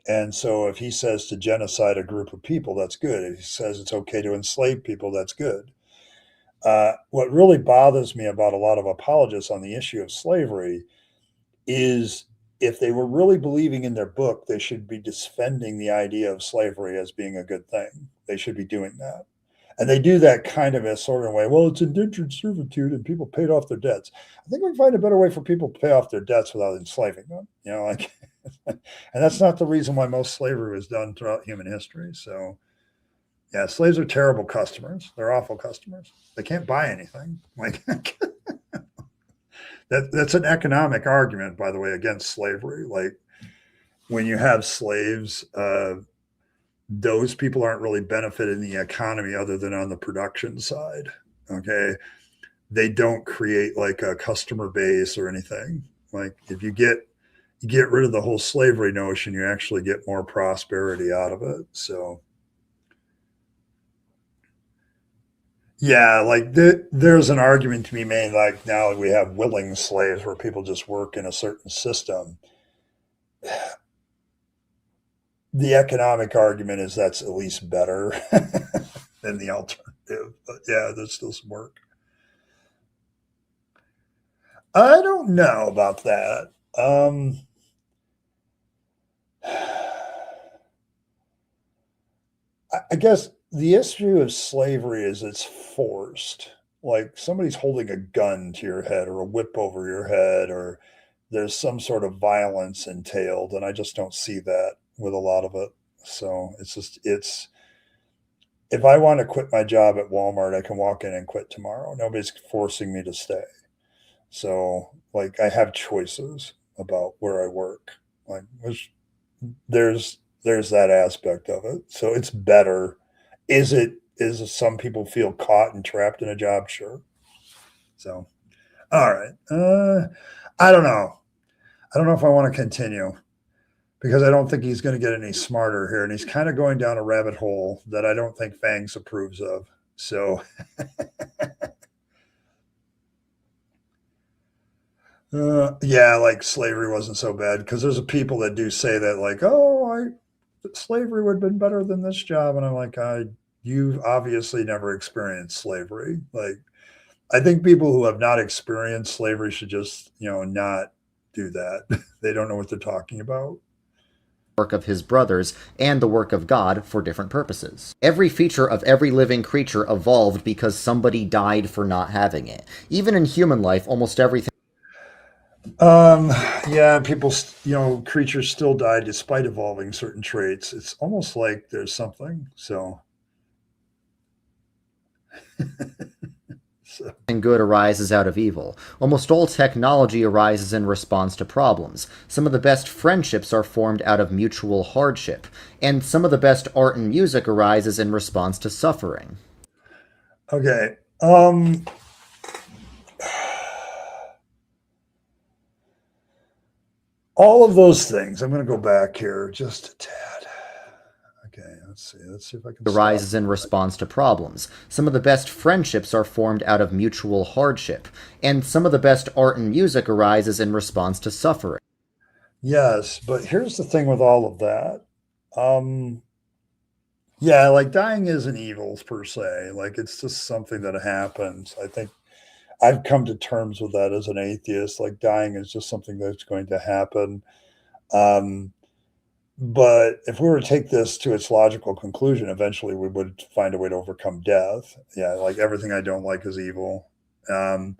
And so if he says to genocide a group of people, that's good. If he says it's okay to enslave people, that's good. What really bothers me about a lot of apologists on the issue of slavery is, if they were really believing in their book, they should be defending the idea of slavery as being a good thing. They should be doing that. And they do that kind of a sort of way. Well, it's indentured servitude and people paid off their debts. I think we can find a better way for people to pay off their debts without enslaving them. And that's not the reason why most slavery was done throughout human history. So, yeah, slaves are terrible customers. They're awful customers. They can't buy anything. Like, that's an economic argument, by the way, against slavery. Like, when you have slaves, those people aren't really benefiting the economy other than on the production side. Okay. They don't create like a customer base or anything. Like, if you get rid of the whole slavery notion, you actually get more prosperity out of it. So yeah, like there's an argument to be made, like, now we have willing slaves where people just work in a certain system. The economic argument is that's at least better than the alternative. But yeah, there's still some work. I don't know about that. I guess the issue of slavery is it's forced. Like, somebody's holding a gun to your head or a whip over your head, or there's some sort of violence entailed. And I just don't see that with a lot of it. So it's if I want to quit my job at Walmart, I can walk in and quit tomorrow. Nobody's forcing me to stay. So, like, I have choices about where I work. Like, there's that aspect of it. So it's better. Is some people feel caught and trapped in a job? Sure. So, all right. I don't know. I don't know if I want to continue, because I don't think he's going to get any smarter here. And he's kind of going down a rabbit hole that I don't think Fangs approves of. So, yeah, like, slavery wasn't so bad, because there's people that do say that, like, oh, slavery would have been better than this job. And I'm like, you've obviously never experienced slavery. Like, I think people who have not experienced slavery should just, not do that. They don't know what they're talking about. Work of his brothers and the work of God for different purposes. Every feature of every living creature evolved because somebody died for not having it. Even in human life, almost everything. Yeah, people, creatures still die despite evolving certain traits. It's almost like there's something. So, So, And good arises out of evil. Almost all technology arises in response to problems. Some of the best friendships are formed out of mutual hardship. And some of the best art and music arises in response to suffering. okay. All of those things. I'm going to go back here just a tad. Okay, let's see. Let's see if I can stop. Arises in response to problems. Some of the best friendships are formed out of mutual hardship. And some of the best art and music arises in response to suffering. Yes, but here's the thing with all of that. Um, yeah, like dying isn't evil per se. Like it's just something that happens. I think I've come to terms with that as an atheist. Like dying is just something that's going to happen. Um, but if we were to take this to its logical conclusion, eventually we would find a way to overcome death. Yeah, like everything I don't like is evil. Um,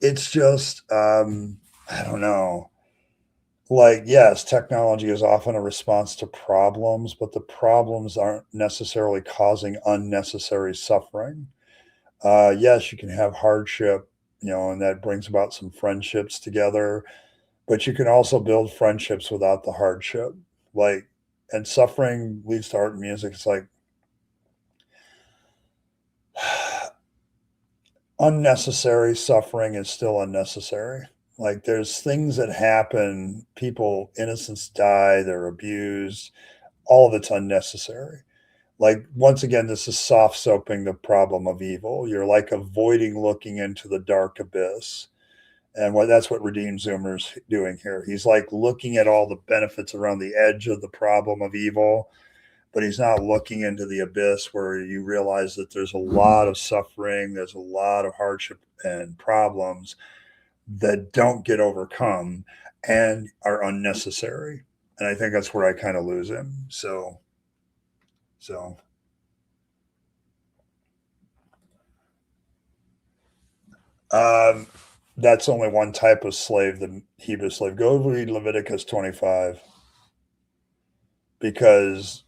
it's just, I don't know. Like, yes, technology is often a response to problems, but the problems aren't necessarily causing unnecessary suffering. Yes, you can have hardship, and that brings about some friendships together, but you can also build friendships without the hardship. Like, and suffering leads to art and music. It's like unnecessary suffering is still unnecessary. Like, there's things that happen, people, innocents die, they're abused, all of it's unnecessary. Like, once again, this is soft soaping the problem of evil. You're like avoiding looking into the dark abyss. And that's what Redeemed Zoomer's doing here. He's like looking at all the benefits around the edge of the problem of evil, but he's not looking into the abyss where you realize that there's a lot of suffering, there's a lot of hardship and problems that don't get overcome and are unnecessary. And I think that's where I kind of lose him. So Um, that's only one type of slave, the Hebrew slave. Go read Leviticus 25 because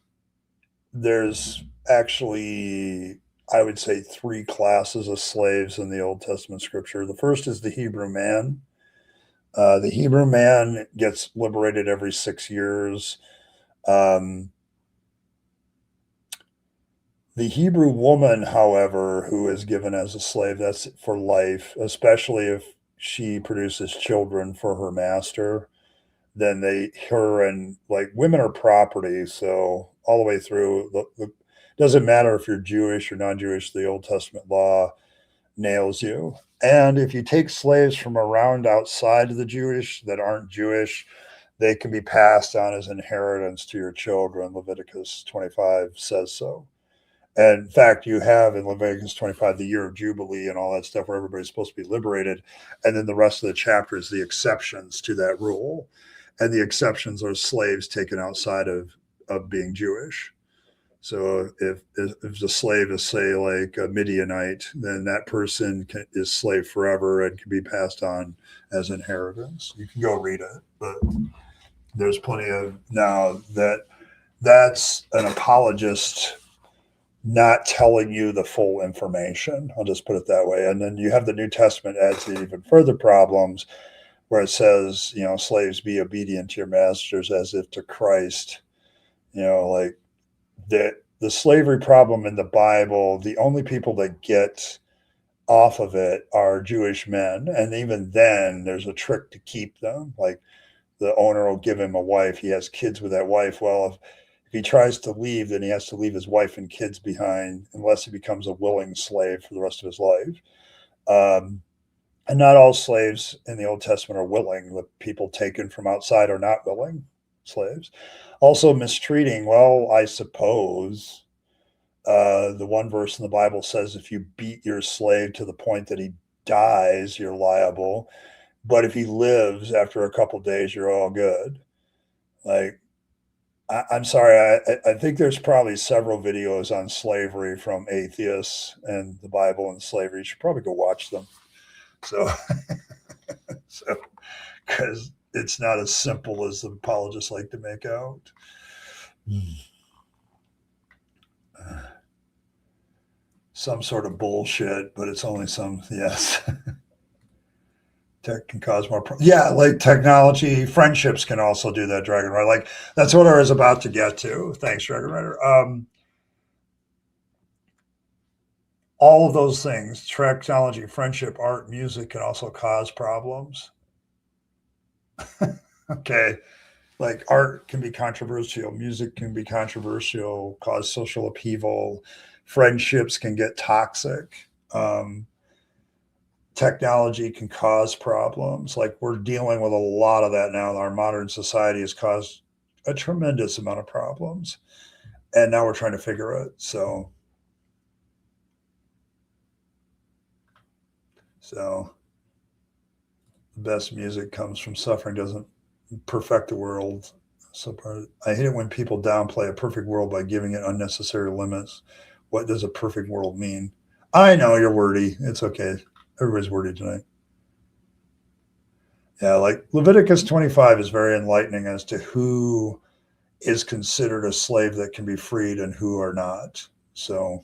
there's actually, I would say, three classes of slaves in the Old Testament scripture. The first is the Hebrew man. The Hebrew man gets liberated every 6 years. Um, the Hebrew woman, however, who is given as a slave, that's for life, especially if she produces children for her master. Then her and like women are property. So all the way through, doesn't matter if you're Jewish or non-Jewish, the Old Testament law nails you. And if you take slaves from around outside of the Jewish that aren't Jewish, they can be passed on as inheritance to your children. Leviticus 25 says so. And in fact, you have in Leviticus 25 the year of Jubilee and all that stuff where everybody's supposed to be liberated. And then the rest of the chapter is the exceptions to that rule. And the exceptions are slaves taken outside of being Jewish. So if the slave is, say, like a Midianite, then that person is slave forever and can be passed on as inheritance. You can go read it, but there's plenty of now that's an apologist not telling you the full information. I'll just put it that way. And then you have the New Testament adds even further problems where it says, slaves be obedient to your masters as if to Christ. Like the slavery problem in the Bible, the only people that get off of it are Jewish men. And even then, there's a trick to keep them. Like the owner will give him a wife. He has kids with that wife. Well, if he tries to leave, then he has to leave his wife and kids behind unless he becomes a willing slave for the rest of his life. Um, and not all slaves in the Old Testament are willing. The people taken from outside are not willing slaves. Also, mistreating, well, I suppose the one verse in the Bible says if you beat your slave to the point that he dies, you're liable. But if he lives after a couple days, you're all good. Like, I'm sorry, I think there's probably several videos on slavery from atheists and the Bible and slavery. You should probably go watch them. So, so because it's not as simple as the apologists like to make out. some sort of bullshit, but it's only some, yes. Tech can cause more yeah, like technology. Friendships can also do that, Dragon Rider. Like, that's what I was about to get to. Thanks, Dragon Rider. All of those things, technology, friendship, art, music, can also cause problems. Okay. Like, art can be controversial, music can be controversial, cause social upheaval, friendships can get toxic. Technology can cause problems. Like, we're dealing with a lot of that now. Our modern society has caused a tremendous amount of problems, and now we're trying to figure it. So the best music comes from suffering, doesn't perfect the world. So I hate it when people downplay a perfect world by giving it unnecessary limits. What does a perfect world mean? I know you're wordy. It's okay. Everybody's wordy tonight. Yeah, like Leviticus 25 is very enlightening as to who is considered a slave that can be freed and who are not. So,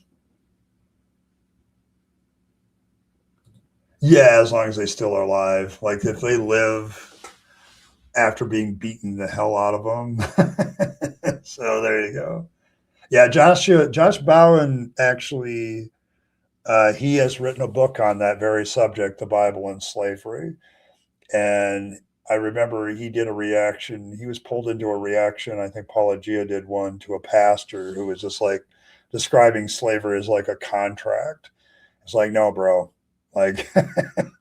yeah, as long as they still are alive. Like, if they live after being beaten the hell out of them. So there you go. Yeah, Josh Bowen actually, he has written a book on that very subject, the Bible and slavery. And I remember he did a reaction. He was pulled into a reaction. I think Paula Gia did one to a pastor who was just like describing slavery as like a contract. It's like, no, bro. Like,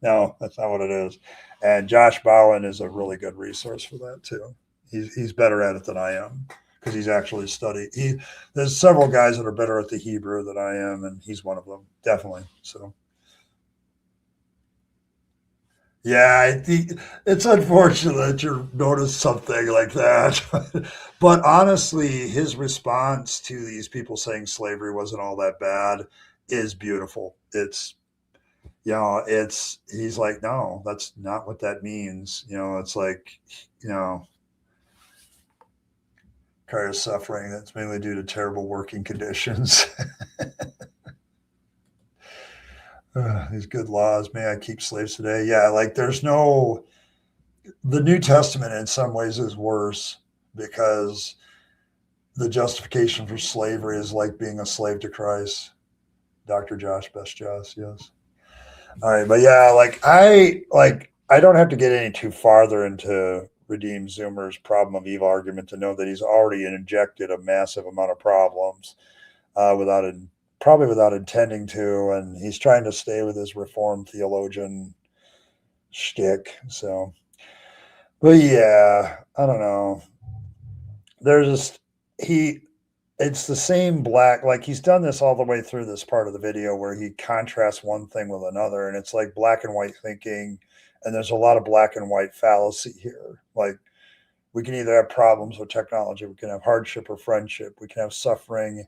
no, that's not what it is. And Josh Bowen is a really good resource for that too. He's better at it than I am because he's actually studied. There's several guys that are better at the Hebrew than I am, and he's one of them, definitely. So yeah, I think it's unfortunate that you noticed something like that. But honestly, his response to these people saying slavery wasn't all that bad is beautiful. He's like, no, that's not what that means. It's like, you know, kind of suffering that's mainly due to terrible working conditions. These good laws, may I keep slaves today? Yeah, like the New Testament in some ways is worse because the justification for slavery is like being a slave to Christ. Dr. Josh, best Josh, yes. All right, but yeah, I don't have to get any too farther into Redeem Zoomer's problem of evil argument to know that he's already injected a massive amount of problems probably without intending to, and he's trying to stay with his Reformed theologian shtick. So, but yeah, I don't know. There's just he it's the same like he's done this all the way through this part of the video where he contrasts one thing with another, and it's like black and white thinking, and there's a lot of black and white fallacy here. Like, we can either have problems with technology, we can have hardship or friendship, we can have suffering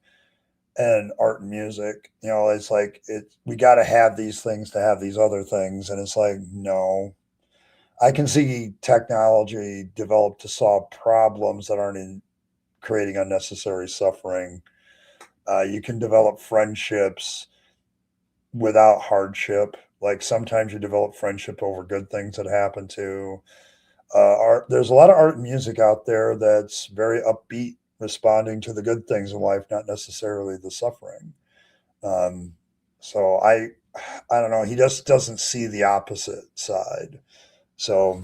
and art and music. It's like we got to have these things to have these other things, and it's like, no. I can see technology developed to solve problems that aren't in creating unnecessary suffering. You can develop friendships without hardship. Like, sometimes you develop friendship over good things that happen to art. There's a lot of art and music out there that's very upbeat, responding to the good things in life, not necessarily the suffering. So I don't know. He just doesn't see the opposite side. So,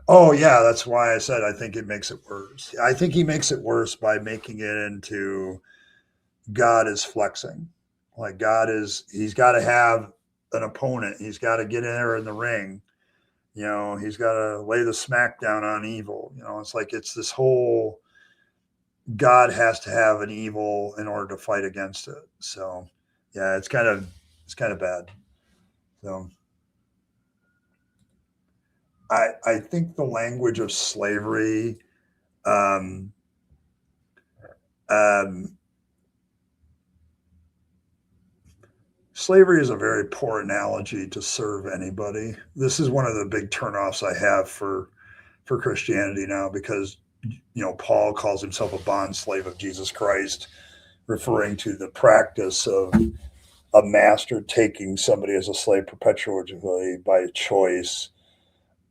oh yeah, that's why I said I think it makes it worse. I think he makes it worse by making it into God is flexing. Like, he's got to have an opponent. He's got to get in there in the ring. He's got to lay the smackdown on evil. It's like it's this whole God has to have an evil in order to fight against it. So yeah, it's kind of bad. So I think the language of slavery, um, um, slavery is a very poor analogy to serve anybody. This is one of the big turnoffs I have for Christianity now, because Paul calls himself a bond slave of Jesus Christ, referring to the practice of a master taking somebody as a slave perpetually by choice.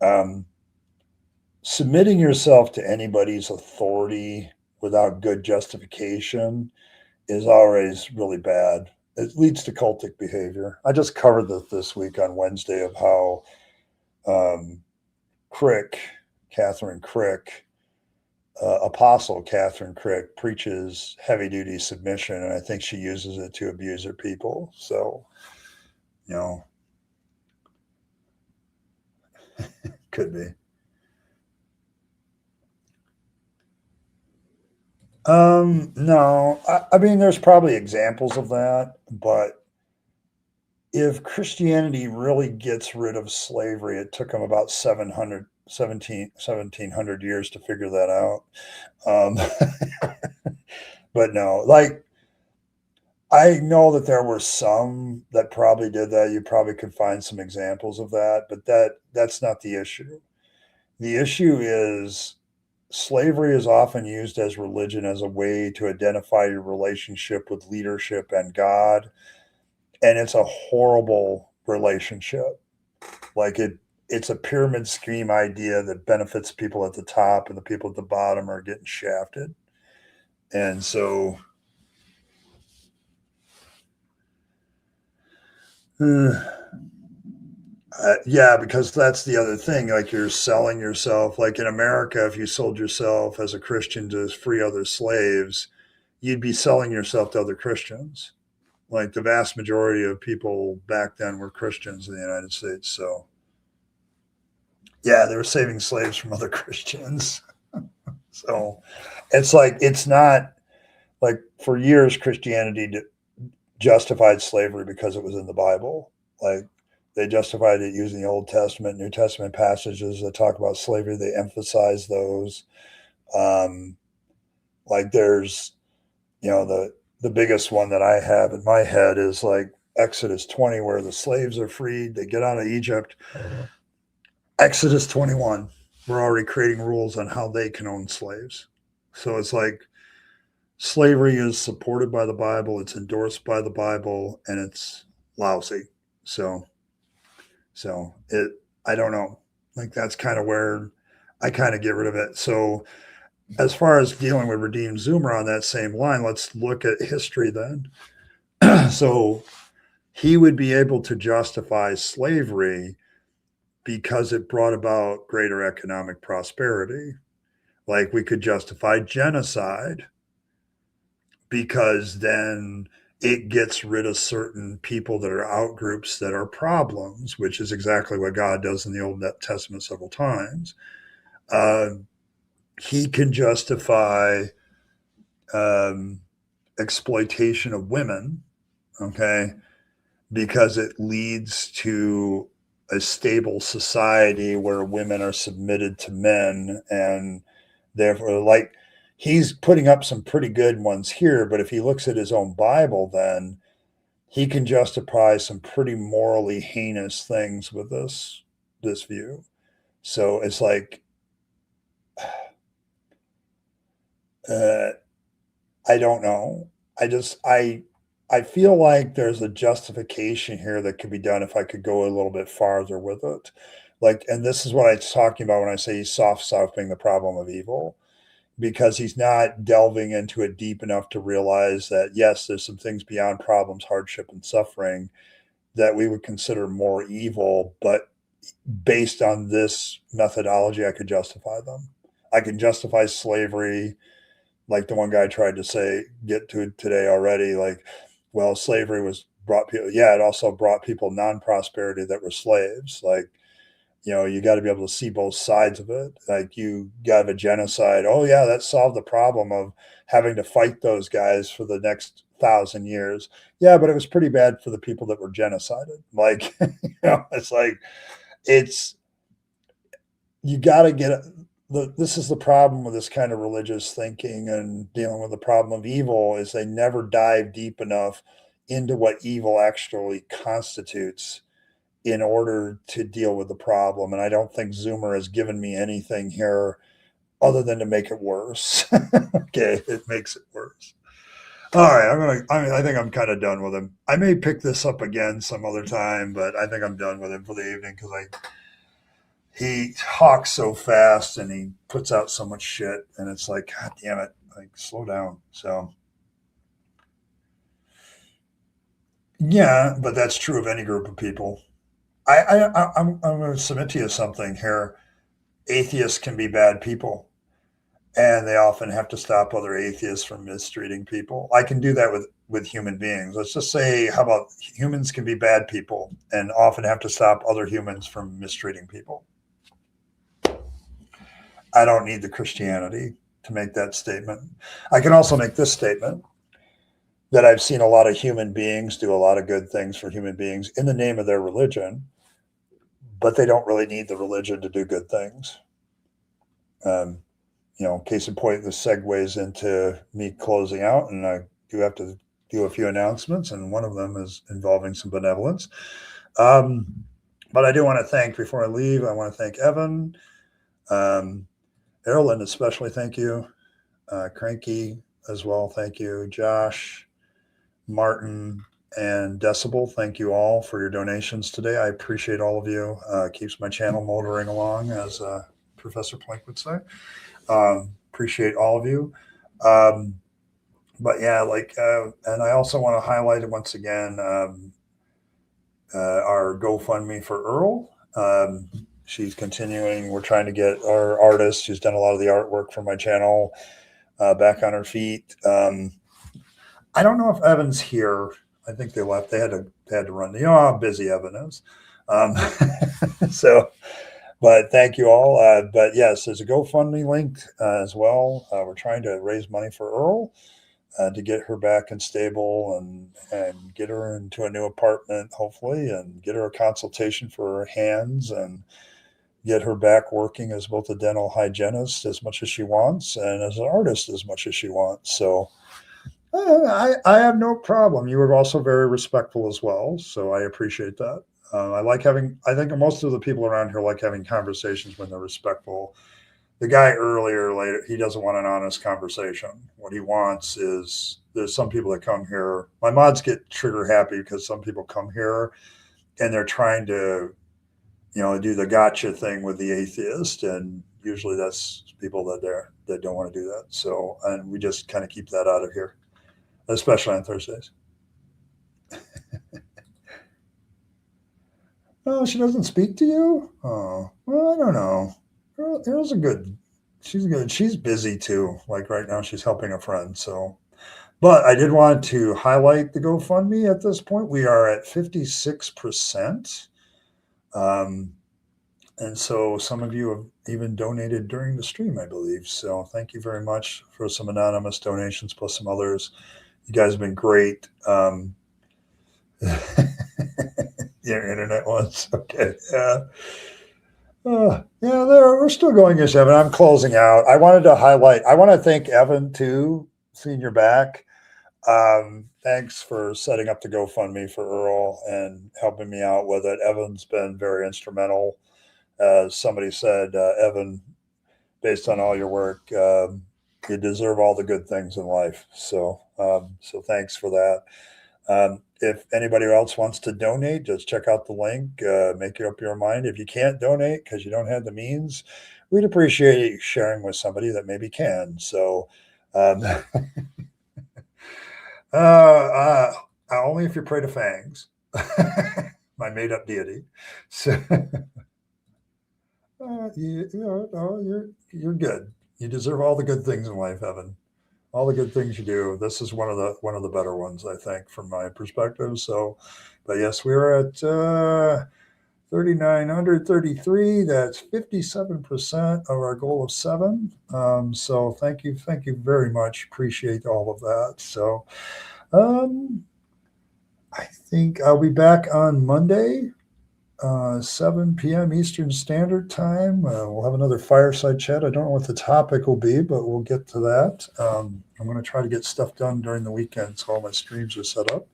Um, Submitting yourself to anybody's authority without good justification is always really bad. It leads to cultic behavior. I just covered this week on Wednesday of how um, Crick, Catherine Crick, Apostle Catherine Crick, preaches heavy duty submission, and I think she uses it to abuse her people. So, you know, could be. No, I mean, there's probably examples of that, but if Christianity really gets rid of slavery, it took them about 1700 years to figure that out. Um, but no, like, I know that there were some that probably did that. You probably could find some examples of that, but that's not the issue. The issue is slavery is often used as religion as a way to identify your relationship with leadership and God, and it's a horrible relationship. Like it's a pyramid scheme idea that benefits people at the top and the people at the bottom are getting shafted. And so yeah, because that's the other thing. Like you're selling yourself. Like in America, if you sold yourself as a Christian to free other slaves, you'd be selling yourself to other Christians. Like the vast majority of people back then were Christians in the United States. So yeah, they were saving slaves from other Christians. So it's like, it's not like for years, Christianity justified slavery because it was in the Bible. Like they justified it using the Old Testament, New Testament passages that talk about slavery. They emphasize those. Um, like there's, the biggest one that I have in my head is like Exodus 20, where the slaves are freed. They get out of Egypt. Exodus 21, we're already creating rules on how they can own slaves. So it's like slavery is supported by the Bible, it's endorsed by the Bible, and it's lousy. So, I don't know. Like that's kind of where I kind of get rid of it. So, as far as dealing with Redeemed Zoomer on that same line, let's look at history then. So, he would be able to justify slavery because it brought about greater economic prosperity. Like we could justify genocide because then it gets rid of certain people that are out groups that are problems, which is exactly what God does in the Old Testament several times. Uh, he can justify um, exploitation of women, okay, because it leads to a stable society where women are submitted to men, and therefore, like, he's putting up some pretty good ones here, but if he looks at his own Bible, then he can justify some pretty morally heinous things with this view. So it's like uh, I don't know. I feel like there's a justification here that could be done if I could go a little bit farther with it. Like, and this is what I was talking about when I say he's soft-softening the problem of evil, because he's not delving into it deep enough to realize that, yes, there's some things beyond problems, hardship, and suffering that we would consider more evil, but based on this methodology, I could justify them. I can justify slavery, like the one guy tried to say, get to today already. Like, well, slavery was brought people. Yeah, it also brought people non-prosperity that were slaves. Like, you got to be able to see both sides of it. Like, you got a genocide. Oh yeah, that solved the problem of having to fight those guys for the next 1,000 years. Yeah, but it was pretty bad for the people that were genocided. Like, it's like it's you got to get this is the problem with this kind of religious thinking and dealing with the problem of evil is they never dive deep enough into what evil actually constitutes in order to deal with the problem. And I don't think Zoomer has given me anything here other than to make it worse. Okay, it makes it worse. All right, I think I'm kind of done with him. I may pick this up again some other time, but I think I'm done with him for the evening because he talks so fast and he puts out so much shit, and it's like, God damn it, like slow down. So yeah, but that's true of any group of people. I'm going to submit to you something here. Atheists can be bad people, and they often have to stop other atheists from mistreating people. I can do that with human beings. Let's just say, how about humans can be bad people and often have to stop other humans from mistreating people. I don't need the Christianity to make that statement. I can also make this statement that I've seen a lot of human beings do a lot of good things for human beings in the name of their religion, but they don't really need the religion to do good things. Case in point, this segues into me closing out, and I do have to do a few announcements, and one of them is involving some benevolence. But I do want to thank, before I leave, I want to thank Evan, Earl, and especially thank you, Cranky as well. Thank you, Josh, Martin, and Decibel. Thank you all for your donations today. I appreciate all of you. Keeps my channel motoring along, as Professor Plank would say. Appreciate all of you. But yeah, and I also want to highlight it once again, our GoFundMe for Earl. She's continuing. We're trying to get our artist, who's done a lot of the artwork for my channel, back on her feet. I don't know if Evan's here. I think they left. They had to run. You know how busy Evan is. But thank you all. But yes, there's a GoFundMe link as well. We're trying to raise money for Earl to get her back and stable and get her into a new apartment, hopefully, and get her a consultation for her hands and get her back working as both a dental hygienist as much as she wants and as an artist as much as she wants. So I have no problem. You were also very respectful as well, so I appreciate that. I think most of the people around here like having conversations when they're respectful. The guy later, he doesn't want an honest conversation. What he wants is, there's some people that come here. My mods get trigger happy because some people come here and they're trying to, do the gotcha thing with the atheist. And usually that's people that don't want to do that. So, and we just kind of keep that out of here, especially on Thursdays. Oh, she doesn't speak to you? Oh, well, I don't know. Earl's she's good. She's busy too. Like right now, she's helping a friend. So, but I did want to highlight the GoFundMe at this point. We are at 56%. And so some of you have even donated during the stream, I believe. So thank you very much for some anonymous donations, plus some others. You guys have been great. Your internet was okay. Yeah. We're still going as Evan. I'm closing out. I want to thank Evan too, seeing your back. Thanks for setting up the GoFundMe for Earl and helping me out with it. Evan's been very instrumental. As somebody said, Evan, based on all your work, you deserve all the good things in life. So thanks for that. If anybody else wants to donate, just check out the link, make up your mind. If you can't donate because you don't have the means, we'd appreciate you sharing with somebody that maybe can. So only if you pray to Fangs, my made-up deity. So you're good. You deserve all the good things in life, Evan. All the good things you do. This is one of the better ones, I think, from my perspective. So, but yes, we're at 3,933. That's 57% of our goal of 7. So thank you very much. Appreciate all of that. So, I think I'll be back on Monday, 7 p.m. Eastern Standard Time. We'll have another fireside chat. I don't know what the topic will be, but we'll get to that. I'm going to try to get stuff done during the weekend, so all my streams are set up.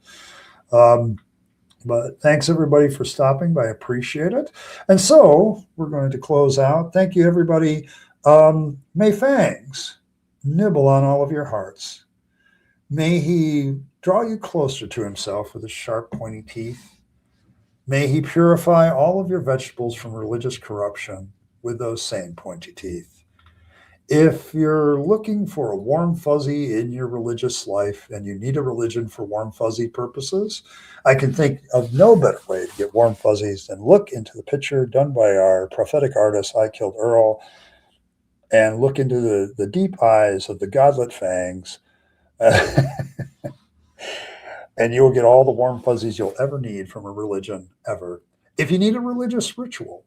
But thanks, everybody, for stopping by. I appreciate it. And so we're going to close out. Thank you, everybody. May Fangs nibble on all of your hearts. May he draw you closer to himself with his sharp, pointy teeth. May he purify all of your vegetables from religious corruption with those same pointy teeth. If you're looking for a warm fuzzy in your religious life and you need a religion for warm fuzzy purposes, I can think of no better way to get warm fuzzies than look into the picture done by our prophetic artist, IKIlledEarl, and look into the deep eyes of the godlet Fangs. And you'll get all the warm fuzzies you'll ever need from a religion ever. If you need a religious ritual,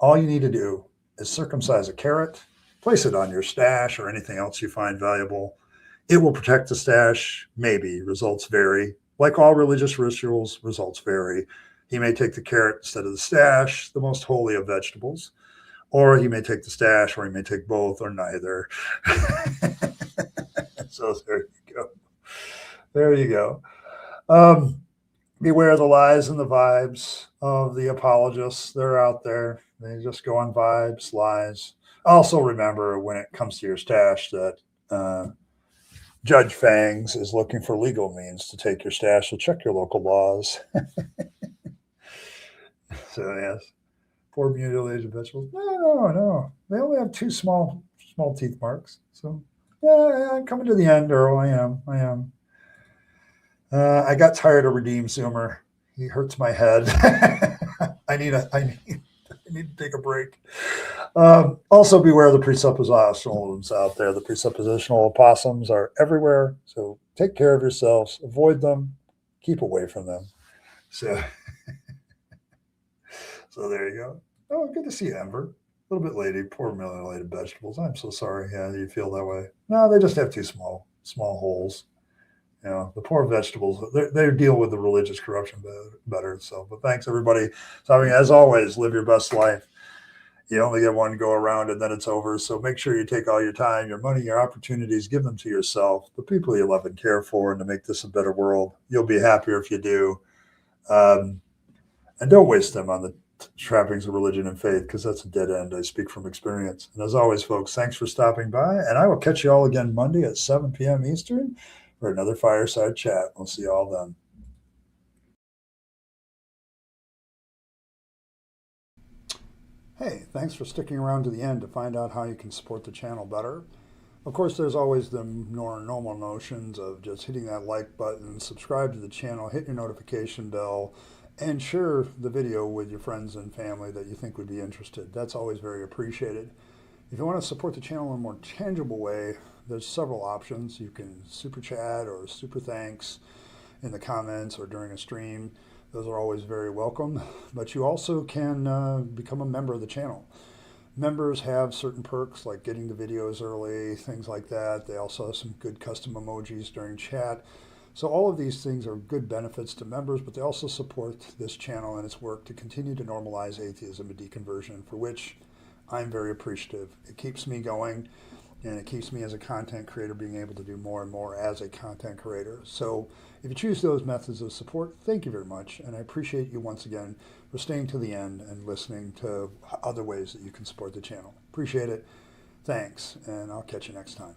all you need to do is circumcise a carrot, place it on your stash or anything else you find valuable. It will protect the stash, maybe. Results vary. Like all religious rituals, results vary. He may take the carrot instead of the stash, the most holy of vegetables, or he may take the stash, or he may take both, or neither. So there you go. There you go. Beware the lies and the vibes of the apologists. They're out there. They just go on vibes, lies. Also remember when it comes to your stash that Judge Fangs is looking for legal means to take your stash, so check your local laws. So yes, poor mutilated vegetables. No. They only have two small teeth marks. So yeah, coming to the end, Earl. I am. I got tired of Redeem Zoomer. He hurts my head. I need to take a break. Also, beware the presuppositionals out there. The presuppositional opossums are everywhere. So take care of yourselves. Avoid them. Keep away from them. So, so there you go. Oh, good to see you, Ember. A little bit lady. Poor mutilated vegetables. I'm so sorry. Yeah, you feel that way. No, they just have two small holes. You know, the poor vegetables, they deal with the religious corruption better. So, but thanks everybody. So, I mean, as always, live your best life. You only get one go around and then it's over. So make sure you take all your time, your money, your opportunities, give them to yourself, the people you love and care for, and to make this a better world. You'll be happier if you do. And don't waste them on the trappings of religion and faith, because that's a dead end. I speak from experience. And as always, folks, thanks for stopping by. And I will catch you all again Monday at 7 p.m. Eastern for another fireside chat. We'll see you all then. Hey, thanks for sticking around to the end to find out how you can support the channel better. Of course, there's always the normal notions of just hitting that like button, subscribe to the channel, hit your notification bell, and share the video with your friends and family that you think would be interested. That's always very appreciated. If you want to support the channel in a more tangible way, there's several options. You can super chat or super thanks in the comments or during a stream. Those are always very welcome. But you also can become a member of the channel. Members have certain perks like getting the videos early, things like that. They also have some good custom emojis during chat. So all of these things are good benefits to members, but they also support this channel and its work to continue to normalize atheism and deconversion, for which I'm very appreciative. It keeps me going, and it keeps me as a content creator being able to do more and more as a content creator. So if you choose those methods of support, thank you very much. And I appreciate you once again for staying to the end and listening to other ways that you can support the channel. Appreciate it. Thanks, and I'll catch you next time.